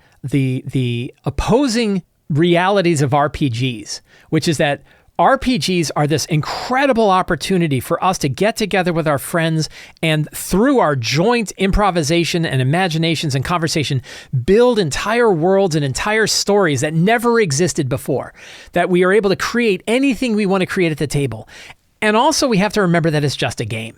A: opposing realities of RPGs, which is that RPGs are this incredible opportunity for us to get together with our friends and through our joint improvisation and imaginations and conversation, build entire worlds and entire stories that never existed before, that we are able to create anything we want to create at the table. And also we have to remember that it's just a game.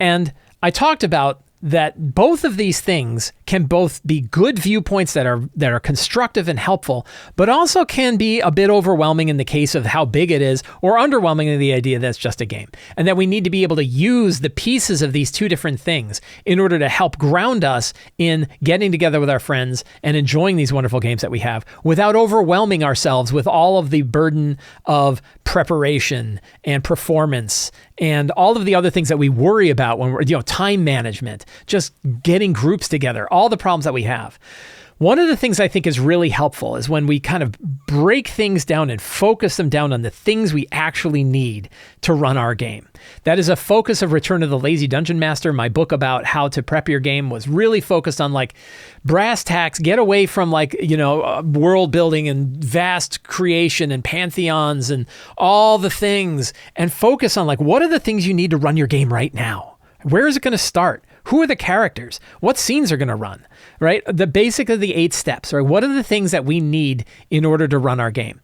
A: And I talked about that both of these things can both be good viewpoints that are constructive and helpful, but also can be a bit overwhelming in the case of how big it is, or underwhelming in the idea that it's just a game. And that we need to be able to use the pieces of these two different things in order to help ground us in getting together with our friends and enjoying these wonderful games that we have without overwhelming ourselves with all of the burden of preparation and performance and all of the other things that we worry about when we're, time management, just getting groups together, all the problems that we have. One of the things I think is really helpful is when we kind of break things down and focus them down on the things we actually need to run our game. That is a focus of Return of the Lazy Dungeon Master. My book about how to prep your game was really focused on like brass tacks, get away from world building and vast creation and pantheons and all the things, and focus on like, what are the things you need to run your game right now? Where is it going to start? Who are the characters? What scenes are going to run, right? The basic of the 8 steps, right? What are the things that we need in order to run our game?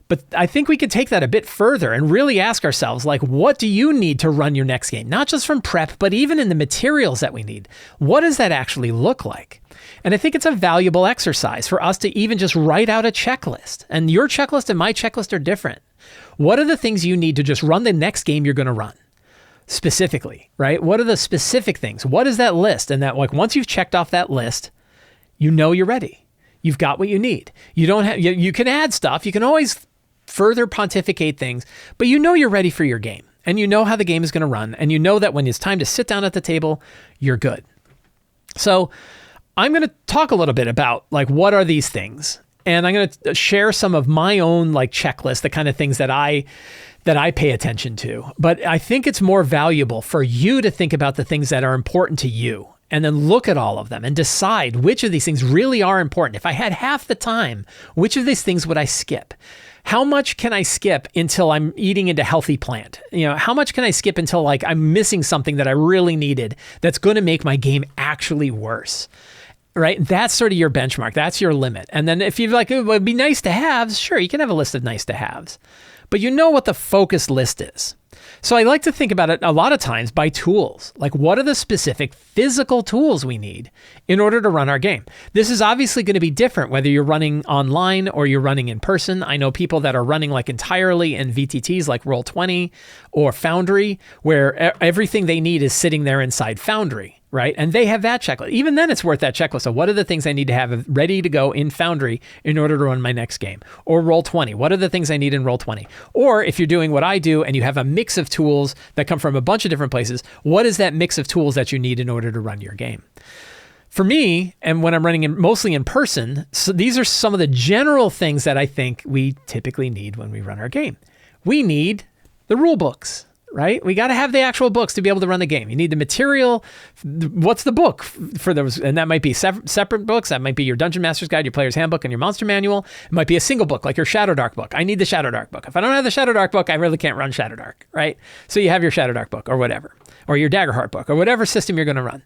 A: But I think we could take that a bit further and really ask ourselves, like, what do you need to run your next game? Not just from prep, but even in the materials that we need. What does that actually look like? And I think it's a valuable exercise for us to even just write out a checklist. And your checklist and my checklist are different. What are the things you need to just run the next game you're going to run? Specifically, right? What are the specific things? What is that list? And that, like, once you've checked off that list, you're ready. You've got what you need. You can add stuff. You can always further pontificate things, but you're ready for your game, and you know how the game is going to run, and you know that when it's time to sit down at the table, you're good. So I'm going to talk a little bit about like, what are these things? And I'm going to share some of my own like checklist, the kind of things that I pay attention to. But I think it's more valuable for you to think about the things that are important to you, and then look at all of them and decide which of these things really are important. If I had half the time, which of these things would I skip? How much can I skip until I'm eating into healthy plant? How much can I skip until like I'm missing something that I really needed that's going to make my game actually worse? Right? That's sort of your benchmark. That's your limit. And then if you're like, it would be nice to haves, sure, you can have a list of nice to haves. But you know what the focus list is. So I like to think about it a lot of times by tools. Like, what are the specific physical tools we need in order to run our game? This is obviously going to be different whether you're running online or you're running in person. I know people that are running like entirely in VTTs like Roll20 or Foundry, where everything they need is sitting there inside Foundry. Right? And they have that checklist. Even then, it's worth that checklist. So what are the things I need to have ready to go in Foundry in order to run my next game? Or Roll20. What are the things I need in Roll20? Or if you're doing what I do and you have a mix of tools that come from a bunch of different places, what is that mix of tools that you need in order to run your game? For me, and when I'm running mostly in person, so these are some of the general things that I think we typically need when we run our game. We need the rule books, right? We got to have the actual books to be able to run the game. You need the material. What's the book for those? And that might be separate books. That might be your Dungeon Master's Guide, your Player's Handbook, and your Monster Manual. It might be a single book, like your Shadowdark book. I need the Shadowdark book. If I don't have the Shadowdark book, I really can't run Shadowdark, right? So you have your Shadowdark book or whatever, or your Daggerheart book, or whatever system you're going to run.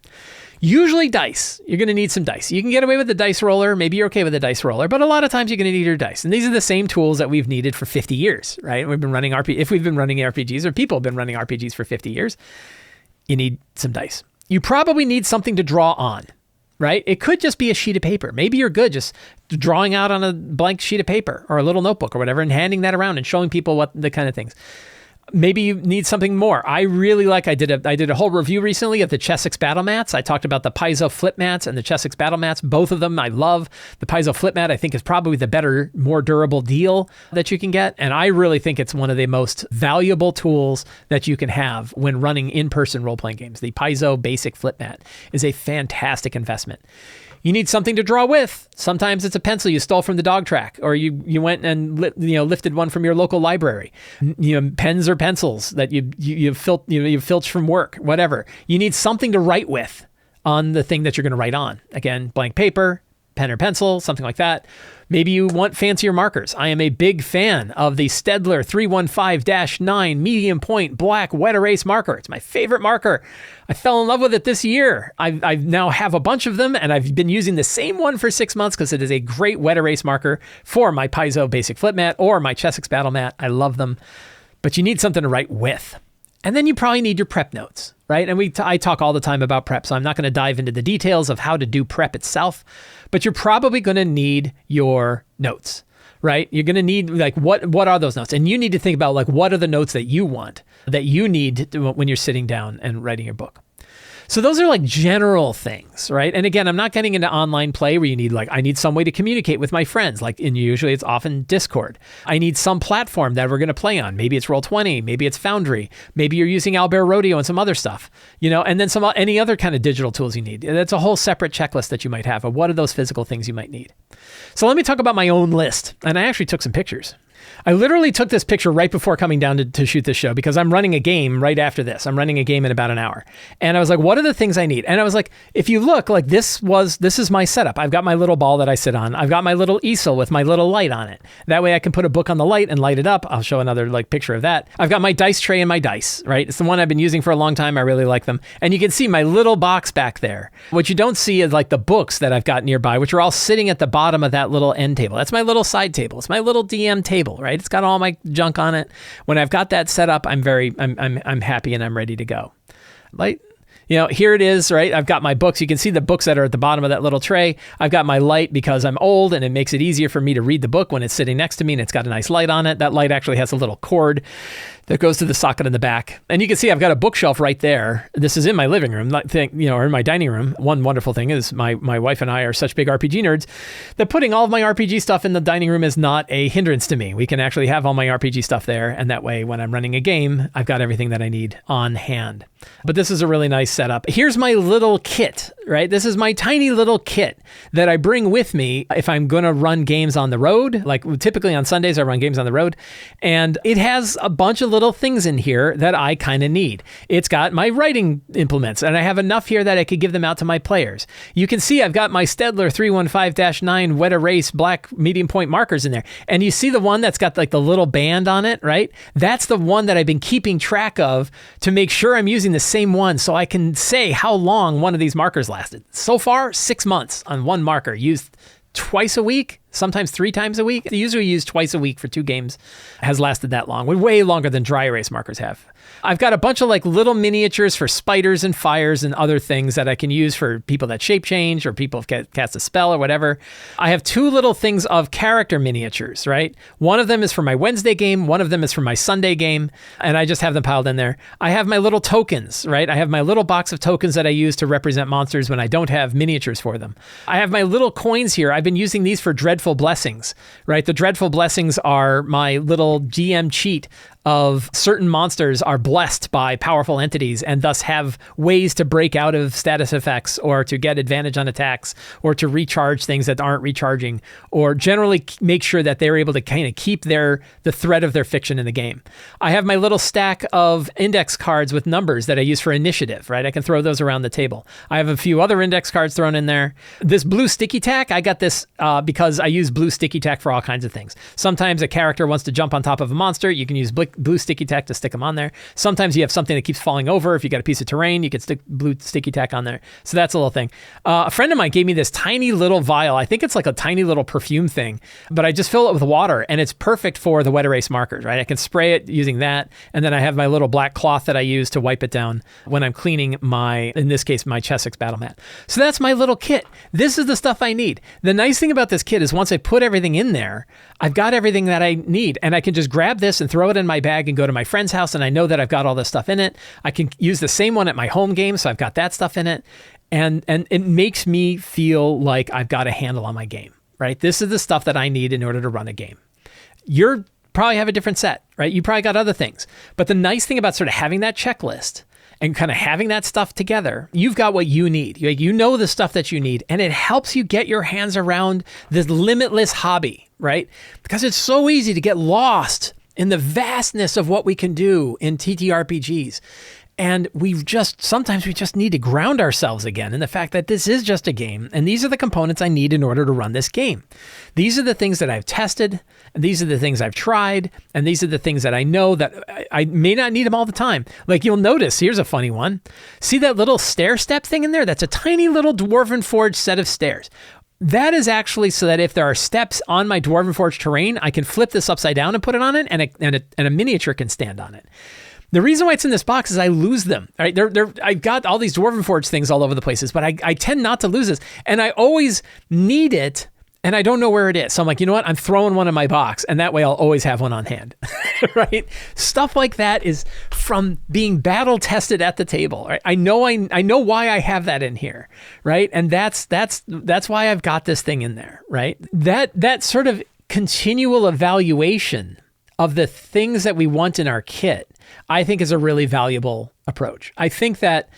A: Usually dice. You're going to need some dice. You can get away with the dice roller. Maybe you're okay with the dice roller, but a lot of times you're going to need your dice. And these are the same tools that we've needed for 50 years, right? We've been running if we've been running RPGs, or people have been running RPGs for 50 years, you need some dice. You probably need something to draw on, right? It could just be a sheet of paper. Maybe you're good just drawing out on a blank sheet of paper or a little notebook or whatever and handing that around and showing people what the kind of things. Maybe you need something more. I really like, I did a whole review recently of the Chessex battle mats. I talked about the Paizo flip mats and the Chessex battle mats. Both of them I love. The Paizo flip mat I think is probably the better, more durable deal that you can get. And I really think it's one of the most valuable tools that you can have when running in-person role-playing games. The Paizo basic flip mat is a fantastic investment. You need something to draw with. Sometimes it's a pencil you stole from the dog track, or you went and lifted one from your local library. Pens or pencils that you filched from work, whatever. You need something to write with on the thing that you're going to write on. Again, blank paper, pen or pencil, something like that. Maybe you want fancier markers. I am a big fan of the Stedler 315-9 medium point black wet erase marker. It's my favorite marker. I fell in love with it this year. I now have a bunch of them, and I've been using the same one for 6 months because it is a great wet erase marker for my Paizo basic flip mat or my Chessex battle mat. I love them. But you need something to write with. And then you probably need your prep notes, right? And I talk all the time about prep, so I'm not going to dive into the details of how to do prep itself, but you're probably going to need your notes, right? You're going to need, like, what are those notes? And you need to think about, like, what are the notes that you want, that you need when you're sitting down and writing your book. So those are like general things, right? And again, I'm not getting into online play where you need, like, I need some way to communicate with my friends. Like, and usually it's often Discord. I need some platform that we're going to play on. Maybe it's Roll20, maybe it's Foundry, maybe you're using Owlbear Rodeo and some other stuff, and then any other kind of digital tools you need. That's a whole separate checklist that you might have of what are those physical things you might need. So let me talk about my own list. And I actually took some pictures. I literally took this picture right before coming down to shoot this show because I'm running a game right after this. I'm running a game in about an hour. And I was like, what are the things I need? And I was like, if you look, like this is my setup. I've got my little ball that I sit on. I've got my little easel with my little light on it. That way I can put a book on the light and light it up. I'll show another picture of that. I've got my dice tray and my dice, right? It's the one I've been using for a long time. I really like them. And you can see my little box back there. What you don't see is like the books that I've got nearby, which are all sitting at the bottom of that little end table. That's my little side table. It's my little DM table, right? It's got all my junk on it. When I've got that set up, I'm happy and I'm ready to go. Here it is, right? I've got my books. You can see the books that are at the bottom of that little tray. I've got my light because I'm old and it makes it easier for me to read the book when it's sitting next to me and it's got a nice light on it. That light actually has a little cord that goes to the socket in the back. And you can see I've got a bookshelf right there. This is in my living room, or in my dining room. One wonderful thing is my wife and I are such big RPG nerds that putting all of my RPG stuff in the dining room is not a hindrance to me. We can actually have all my RPG stuff there. And that way, when I'm running a game, I've got everything that I need on hand. But this is a really nice setup. Here's my little kit, right? This is my tiny little kit that I bring with me if I'm going to run games on the road. Like typically on Sundays, I run games on the road. And it has a bunch of little things in here that I kind of need. It's got my writing implements, and I have enough here that I could give them out to my players. You can see I've got my Stedler 315-9 wet erase black medium point markers in there. And you see the one that's got like the little band on it, right? That's the one that I've been keeping track of to make sure I'm using the same one so I can say how long one of these markers lasted. So far, 6 months on one marker, used twice a week, sometimes 3 times a week. I usually use twice a week for 2 games. Has lasted that long, way longer than dry erase markers have. I've got a bunch of like little miniatures for spiders and fires and other things that I can use for people that shape change or people have cast a spell or whatever. I have 2 little things of character miniatures, right? One of them is for my Wednesday game. One of them is for my Sunday game. And I just have them piled in there. I have my little tokens, right? I have my little box of tokens that I use to represent monsters when I don't have miniatures for them. I have my little coins here. I've been using these for Dreadful dreadful blessings, right? The dreadful blessings are my little GM cheat of certain monsters are blessed by powerful entities and thus have ways to break out of status effects or to get advantage on attacks or to recharge things that aren't recharging, or generally make sure that they're able to kind of keep the thread of their fiction in the game. I have my little stack of index cards with numbers that I use for initiative, right? I can throw those around the table. I have a few other index cards thrown in there. This blue sticky tack, I got this because I use blue sticky tack for all kinds of things. Sometimes a character wants to jump on top of a monster. You can use blue sticky tack to stick them on there. Sometimes you have something that keeps falling over. If you got a piece of terrain, you can stick blue sticky tack on there. So that's a little thing. A friend of mine gave me this tiny little vial. I think it's like a tiny little perfume thing, but I just fill it with water and it's perfect for the wet erase markers, right? I can spray it using that. And then I have my little black cloth that I use to wipe it down when I'm cleaning in this case, my Chessex battle mat. So that's my little kit. This is the stuff I need. The nice thing about this kit is once I put everything in there, I've got everything that I need, and I can just grab this and throw it in my bag and go to my friend's house, and I know that I've got all this stuff in it. I can use the same one at my home game, so I've got that stuff in it, and it makes me feel like I've got a handle on my game, right? This is the stuff that I need in order to run a game. You're probably have a different set, right? You probably got other things. But the nice thing about sort of having that checklist and kind of having that stuff together, you've got what you need. You know the stuff that you need, and it helps you get your hands around this limitless hobby, right? Because it's so easy to get lost in the vastness of what we can do in TTRPGs. And sometimes we just need to ground ourselves again in the fact that this is just a game, and these are the components I need in order to run this game. These are the things that I've tested, and these are the things I've tried, and these are the things that I know that I may not need them all the time. Like you'll notice, here's a funny one. See that little stair step thing in there? That's a tiny little Dwarven Forge set of stairs. That is actually so that if there are steps on my Dwarven Forge terrain, I can flip this upside down and put it on it, and a miniature can stand on it. The reason why it's in this box is I lose them. Right? I've got all these Dwarven Forge things all over the places, but I tend not to lose this. And I always need it, and I don't know where it is. So I'm like, you know what? I'm throwing one in my box, and that way I'll always have one on hand. Right? Stuff like that is from being battle tested at the table. Right? I know why I have that in here. Right? And that's why I've got this thing in there. Right? That sort of continual evaluation of the things that we want in our kit, I think is a really valuable approach. I think that,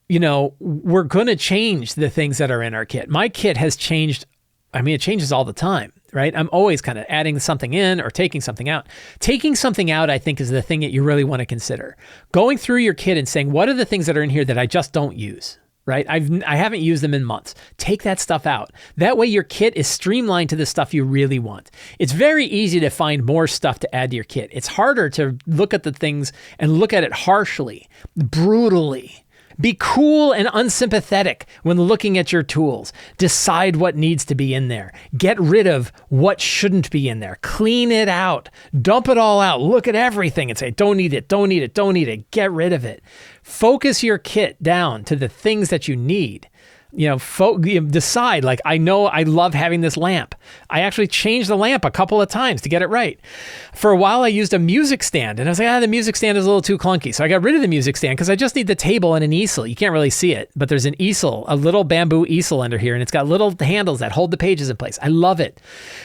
A: we're going to change the things that are in our kit. My kit has changed. I mean, it changes all the time, right? I'm always kind of adding something in or taking something out. Taking something out, I think, is the thing that you really want to consider. Going through your kit and saying, what are the things that are in here that I just don't use? Right? I haven't used them in months. Take that stuff out. That way your kit is streamlined to the stuff you really want. It's very easy to find more stuff to add to your kit. It's harder to look at the things and look at it harshly, brutally. Be cool and unsympathetic when looking at your tools. Decide what needs to be in there. Get rid of what shouldn't be in there. Clean it out. Dump it all out. Look at everything and say, don't need it, don't need it, don't need it. Get rid of it. Focus your kit down to the things that you need. Decide, like, I know I love having this lamp. I actually changed the lamp a couple of times to get it right. For a while, I used a music stand, and I was like, the music stand is a little too clunky. So I got rid of the music stand because I just need the table and an easel. You can't really see it, but there's an easel, a little bamboo easel under here, and it's got little handles that hold the pages in place. I love it.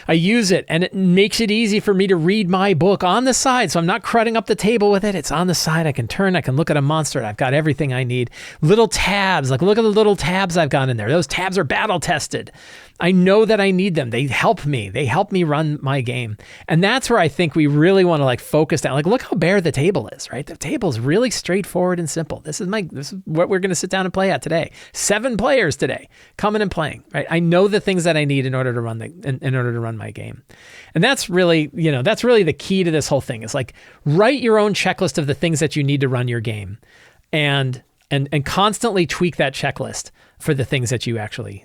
A: I use it, and it makes it easy for me to read my book on the side, so I'm not cruddying up the table with it. It's on the side. I can turn, I can look at a monster, and I've got everything I need. Little tabs, like look at the little tabs I've got in there. Those tabs are battle tested. I know that I need them. They help me. They help me run my game. And that's where I think we really want to focus down. Look how bare the table is, right? The table is really straightforward and simple. This is what we're going to sit down and play at today. 7 players today coming and playing, right? I know the things that I need in order to run in order to run my game. And that's really, that's really the key to this whole thing. Is write your own checklist of the things that you need to run your game and constantly tweak that checklist for the things that you actually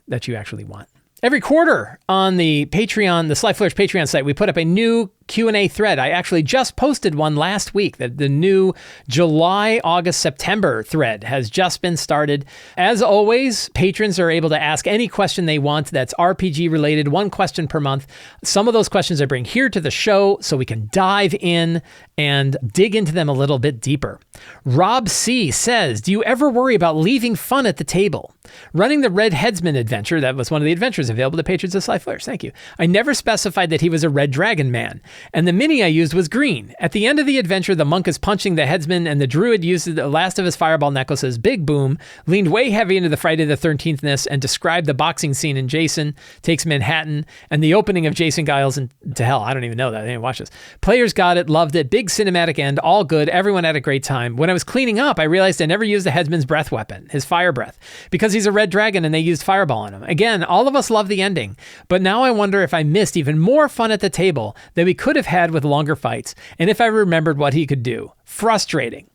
A: want. Every quarter on the Patreon, the Sly Flourish Patreon site, we put up a new Q&A thread. I actually just posted one last week. The new July, August, September thread has just been started. As always, patrons are able to ask any question they want that's RPG related, one question per month. Some of those questions I bring here to the show so we can dive in and dig into them a little bit deeper. Rob C. says, do you ever worry about leaving fun at the table? Running the Red Headsman adventure, that was one of the adventures available to patrons of Sly Flourish. Thank you. I never specified that he was a red dragon man, and the mini I used was green. At the end of the adventure, the monk is punching the headsman, and the druid uses the last of his fireball necklaces, Big Boom, leaned way heavy into the Friday the 13th-ness, and described the boxing scene in Jason Takes Manhattan, and the opening of Jason Giles into Hell. I don't even know that. I didn't watch this. Players got it, loved it, big cinematic end, all good, everyone had a great time. When I was cleaning up, I realized I never used the headsman's breath weapon, his fire breath, because he's a red dragon and they used fireball on him. Again, all of us love the ending, but now I wonder if I missed even more fun at the table that we could have had with longer fights, and if I remembered what he could do. Frustrating.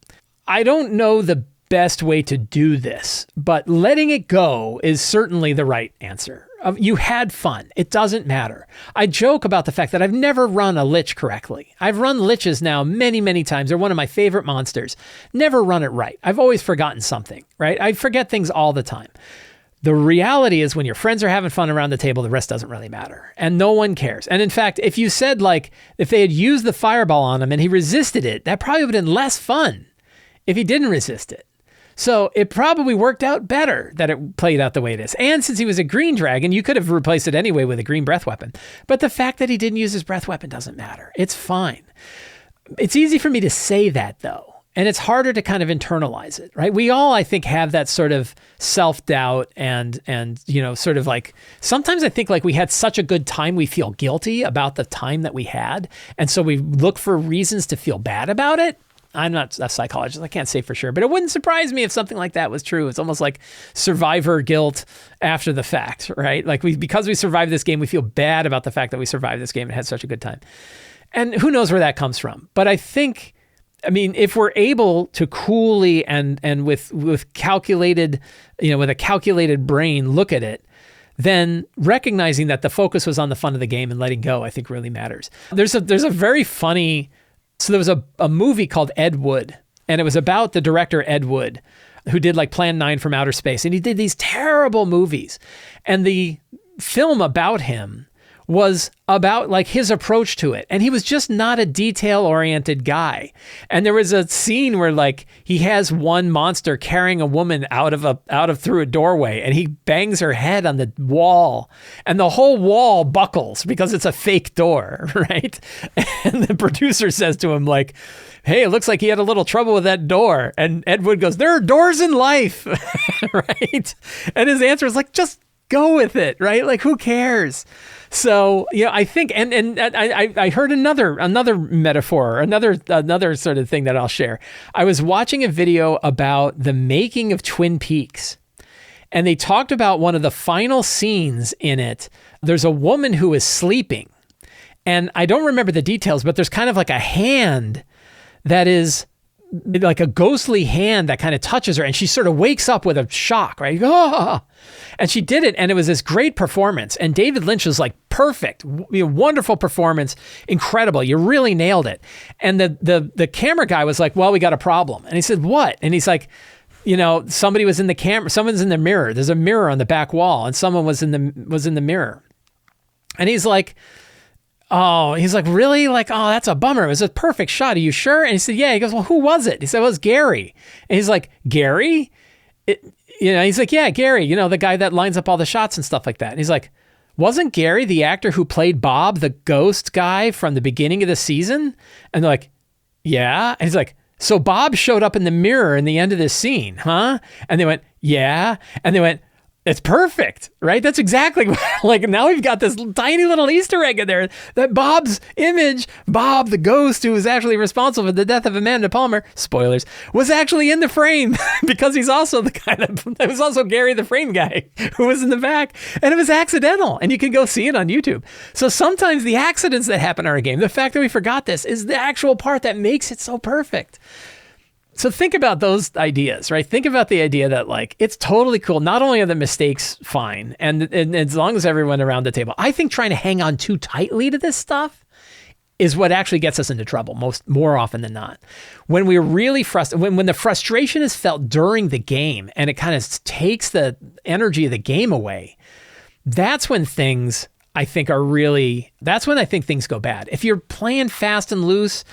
A: I don't know the best way to do this, but letting it go is certainly the right answer. You had fun. It doesn't matter. I joke about the fact that I've never run a lich correctly. I've run liches now many, many times. They're one of my favorite monsters. Never run it right. I've always forgotten something, right? I forget things all the time. The reality is when your friends are having fun around the table, the rest doesn't really matter. And no one cares. And in fact, if you said like, if they had used the fireball on him and he resisted it, that probably would have been less fun if he didn't resist it. So it probably worked out better that it played out the way it is. And since he was a green dragon, you could have replaced it anyway with a green breath weapon. But the fact that he didn't use his breath weapon doesn't matter. It's fine. It's easy for me to say that though. And it's harder to kind of internalize it, right? We all, I think, have that sort of self-doubt and you know, sort of like, sometimes I think like we had such a good time, we feel guilty about the time that we had. And so we look for reasons to feel bad about it. I'm not a psychologist. I can't say for sure, but it wouldn't surprise me if something like that was true. It's almost like survivor guilt after the fact, right? Like because we survived this game, we feel bad about the fact that we survived this game and had such a good time. And who knows where that comes from? But I think, I mean, if we're able to coolly and with calculated, you know, with a calculated brain look at it, then recognizing that the focus was on the fun of the game and letting go, I think really matters. There's a very funny. So there was a movie called Ed Wood, and it was about the director Ed Wood, who did like Plan 9 from Outer Space, and he did these terrible movies. And the film about him was about like his approach to it. And he was just not a detail-oriented guy. And there was a scene where like he has one monster carrying a woman out of through a doorway, and he bangs her head on the wall, and the whole wall buckles because it's a fake door, right? And the producer says to him like, hey, it looks like he had a little trouble with that door. And Ed Wood goes, there are doors in life, right? And his answer is like, just go with it, right? Like, who cares? So, you know, I think, and I heard another metaphor, another sort of thing that I'll share. I was watching a video about the making of Twin Peaks, and they talked about one of the final scenes in it. There's a woman who is sleeping, and I don't remember the details, but there's kind of like a hand that is like a ghostly hand that kind of touches her, and she sort of wakes up with a shock, right? Oh! And she did it, and it was this great performance. And David Lynch was like, perfect, wonderful performance, incredible. You really nailed it. And the camera guy was like, well, we got a problem. And he said, what? And he's like, you know, somebody was in the camera, someone's in the mirror. There's a mirror on the back wall, and someone was in the mirror. And he's like, oh, he's like, really? Like, oh, that's a bummer. It was a perfect shot. Are you sure? And he said, yeah. He goes, well, who was it? He said, it was Gary. And he's like, Gary? You know, he's like, yeah, Gary, you know, the guy that lines up all the shots and stuff like that. And he's like, wasn't Gary the actor who played Bob, the ghost guy from the beginning of the season? And they're like, yeah. And he's like, so Bob showed up in the mirror in the end of this scene, huh? And they went, yeah. And they went, it's perfect, right? That's exactly like, now we've got this tiny little Easter egg in there that Bob's image, Bob, the ghost who was actually responsible for the death of Amanda Palmer, spoilers, was actually in the frame because he's also the guy that was also Gary the frame guy who was in the back, and it was accidental, and you can go see it on YouTube. So sometimes the accidents that happen in our game, the fact that we forgot this is the actual part that makes it so perfect. So think about those ideas, right? Think about the idea that like, it's totally cool. Not only are the mistakes fine, and as long as everyone around the table, I think trying to hang on too tightly to this stuff is what actually gets us into trouble more often than not. When we're really frustrated, when the frustration is felt during the game and it kind of takes the energy of the game away, that's when things I think that's when I think things go bad. If you're playing fast and loose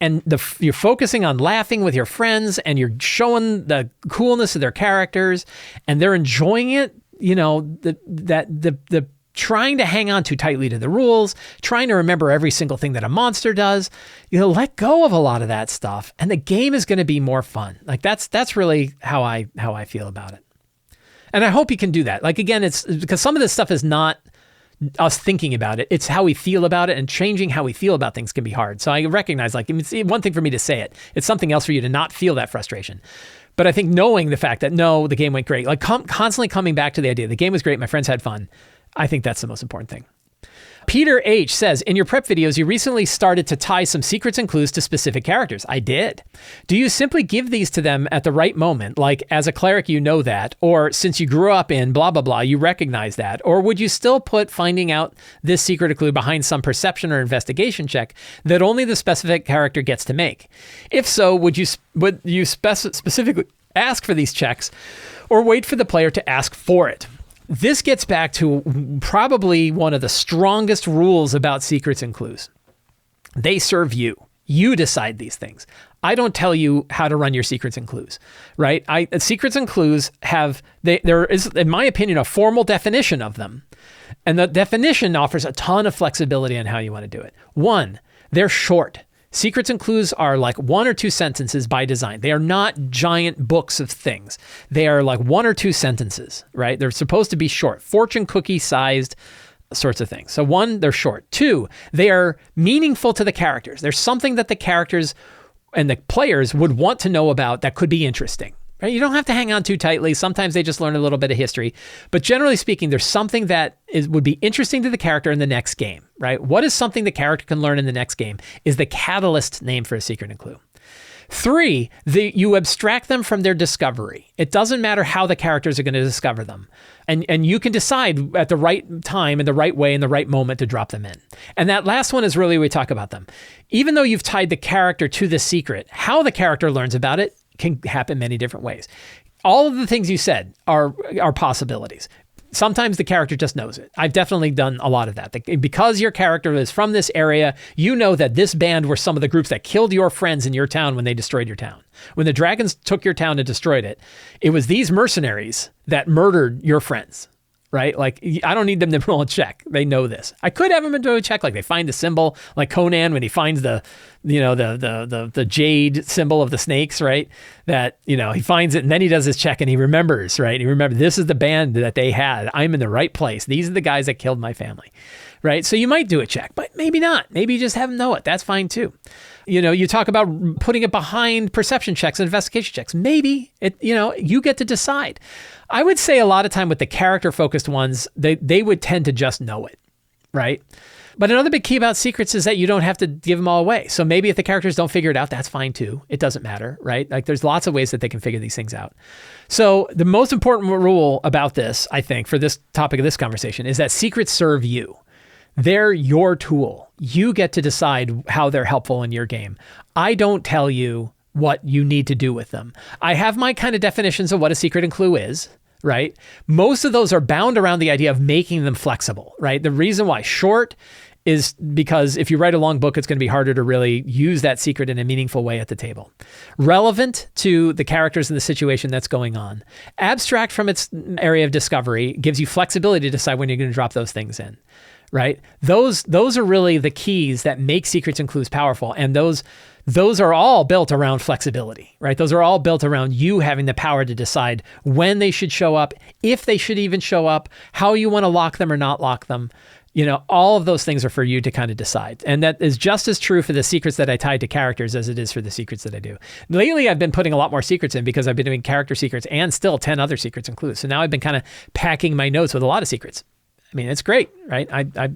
A: and you're focusing on laughing with your friends and you're showing the coolness of their characters and they're enjoying it, the trying to hang on too tightly to the rules, trying to remember every single thing that a monster does, let go of a lot of that stuff and the game is going to be more fun. Like that's really how I feel about it. And I hope you can do that. Like, again, it's because some of this stuff is not us thinking about it. It's how we feel about it, and changing how we feel about things can be hard. So I recognize, like, it's one thing for me to say it. It's something else for you to not feel that frustration. But I think knowing the fact that, no, the game went great, like constantly coming back to the idea, the game was great, my friends had fun. I think that's the most important thing. Peter H. says, in your prep videos, you recently started to tie some secrets and clues to specific characters. I did. Do you simply give these to them at the right moment? Like, as a cleric, you know that, or since you grew up in blah, blah, blah, you recognize that? Or would you still put finding out this secret or clue behind some perception or investigation check that only the specific character gets to make? If so, would you specifically ask for these checks or wait for the player to ask for it? This gets back to probably one of the strongest rules about secrets and clues. They serve you. You decide these things. I don't tell you how to run your secrets and clues, right? Secrets and clues there is, in my opinion, a formal definition of them. And the definition offers a ton of flexibility on how you want to do it. One, they're short. Secrets and clues are like 1 or 2 sentences by design. They are not giant books of things. They are like 1 or 2 sentences, right? They're supposed to be short, fortune cookie sized sorts of things. So 1, they're short. 2, they are meaningful to the characters. There's something that the characters and the players would want to know about that could be interesting. Right? You don't have to hang on too tightly. Sometimes they just learn a little bit of history. But generally speaking, there's something that would be interesting to the character in the next game, right? What is something the character can learn in the next game is the catalyst name for a secret and clue. 3, you abstract them from their discovery. It doesn't matter how the characters are going to discover them. And you can decide at the right time, in the right way, in the right moment to drop them in. And that last one is really where we talk about them. Even though you've tied the character to the secret, how the character learns about it can happen many different ways. All of the things you said are possibilities. Sometimes the character just knows it. I've definitely done a lot of that. Because your character is from this area, you know that this band were some of the groups that killed your friends in your town when they destroyed your town. When the dragons took your town and destroyed it, it was these mercenaries that murdered your friends. Right? Like, I don't need them to roll a check. They know this. I could have them do a check, like they find the symbol, like Conan when he finds the jade symbol of the snakes, right? That, he finds it and then he does his check and he remembers, right? He remembers, this is the band that they had. I'm in the right place. These are the guys that killed my family, right? So you might do a check, but maybe not. Maybe you just have them know it. That's fine too. You talk about putting it behind perception checks and investigation checks. Maybe you get to decide. I would say a lot of time with the character-focused ones, they would tend to just know it, right? But another big key about secrets is that you don't have to give them all away. So maybe if the characters don't figure it out, that's fine too. It doesn't matter, right? Like, there's lots of ways that they can figure these things out. So the most important rule about this, I think, for this topic of this conversation is that secrets serve you. They're your tool. You get to decide how they're helpful in your game. I don't tell you what you need to do with them. I have my kind of definitions of what a secret and clue is, right? Most of those are bound around the idea of making them flexible, right? The reason why short is because if you write a long book, it's going to be harder to really use that secret in a meaningful way at the table. Relevant to the characters and the situation that's going on. Abstract from its area of discovery gives you flexibility to decide when you're going to drop those things in. Right? Those are really the keys that make secrets and clues powerful. And those are all built around flexibility, right? Those are all built around you having the power to decide when they should show up, if they should even show up, how you want to lock them or not lock them. All of those things are for you to kind of decide. And that is just as true for the secrets that I tied to characters as it is for the secrets that I do. Lately, I've been putting a lot more secrets in because I've been doing character secrets and still 10 other secrets and clues. So now I've been kind of packing my notes with a lot of secrets. I mean, it's great, right?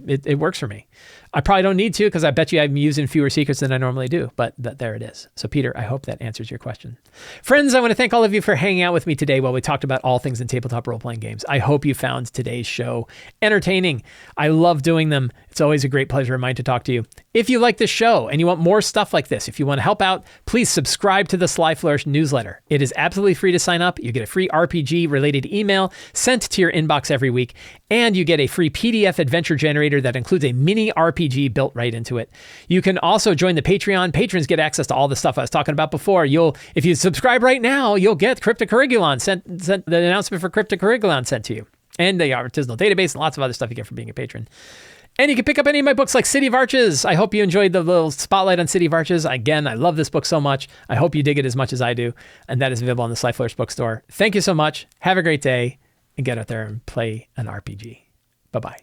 A: It works for me. I probably don't need to because I bet you I'm using fewer secrets than I normally do, but there it is. So Peter, I hope that answers your question. Friends, I want to thank all of you for hanging out with me today while we talked about all things in tabletop role-playing games. I hope you found today's show entertaining. I love doing them. It's always a great pleasure of mine to talk to you. If you like this show and you want more stuff like this, if you want to help out, please subscribe to the Sly Flourish newsletter. It is absolutely free to sign up. You get a free RPG-related email sent to your inbox every week, and you get a free PDF adventure generator that includes a mini RPG built right into it. You can also join the Patreon. Patrons get access to all the stuff I was talking about before. If you subscribe right now, you'll get Cryptocurriculon sent the announcement for Cryptocurriculon sent to you, and the Artisanal database and lots of other stuff you get for being a patron. And you can pick up any of my books like City of Arches. I hope you enjoyed the little spotlight on City of Arches. Again, I love this book so much. I hope you dig it as much as I do. And that is available on the Sly Flourish bookstore. Thank you so much. Have a great day and get out there and play an RPG. Bye-bye.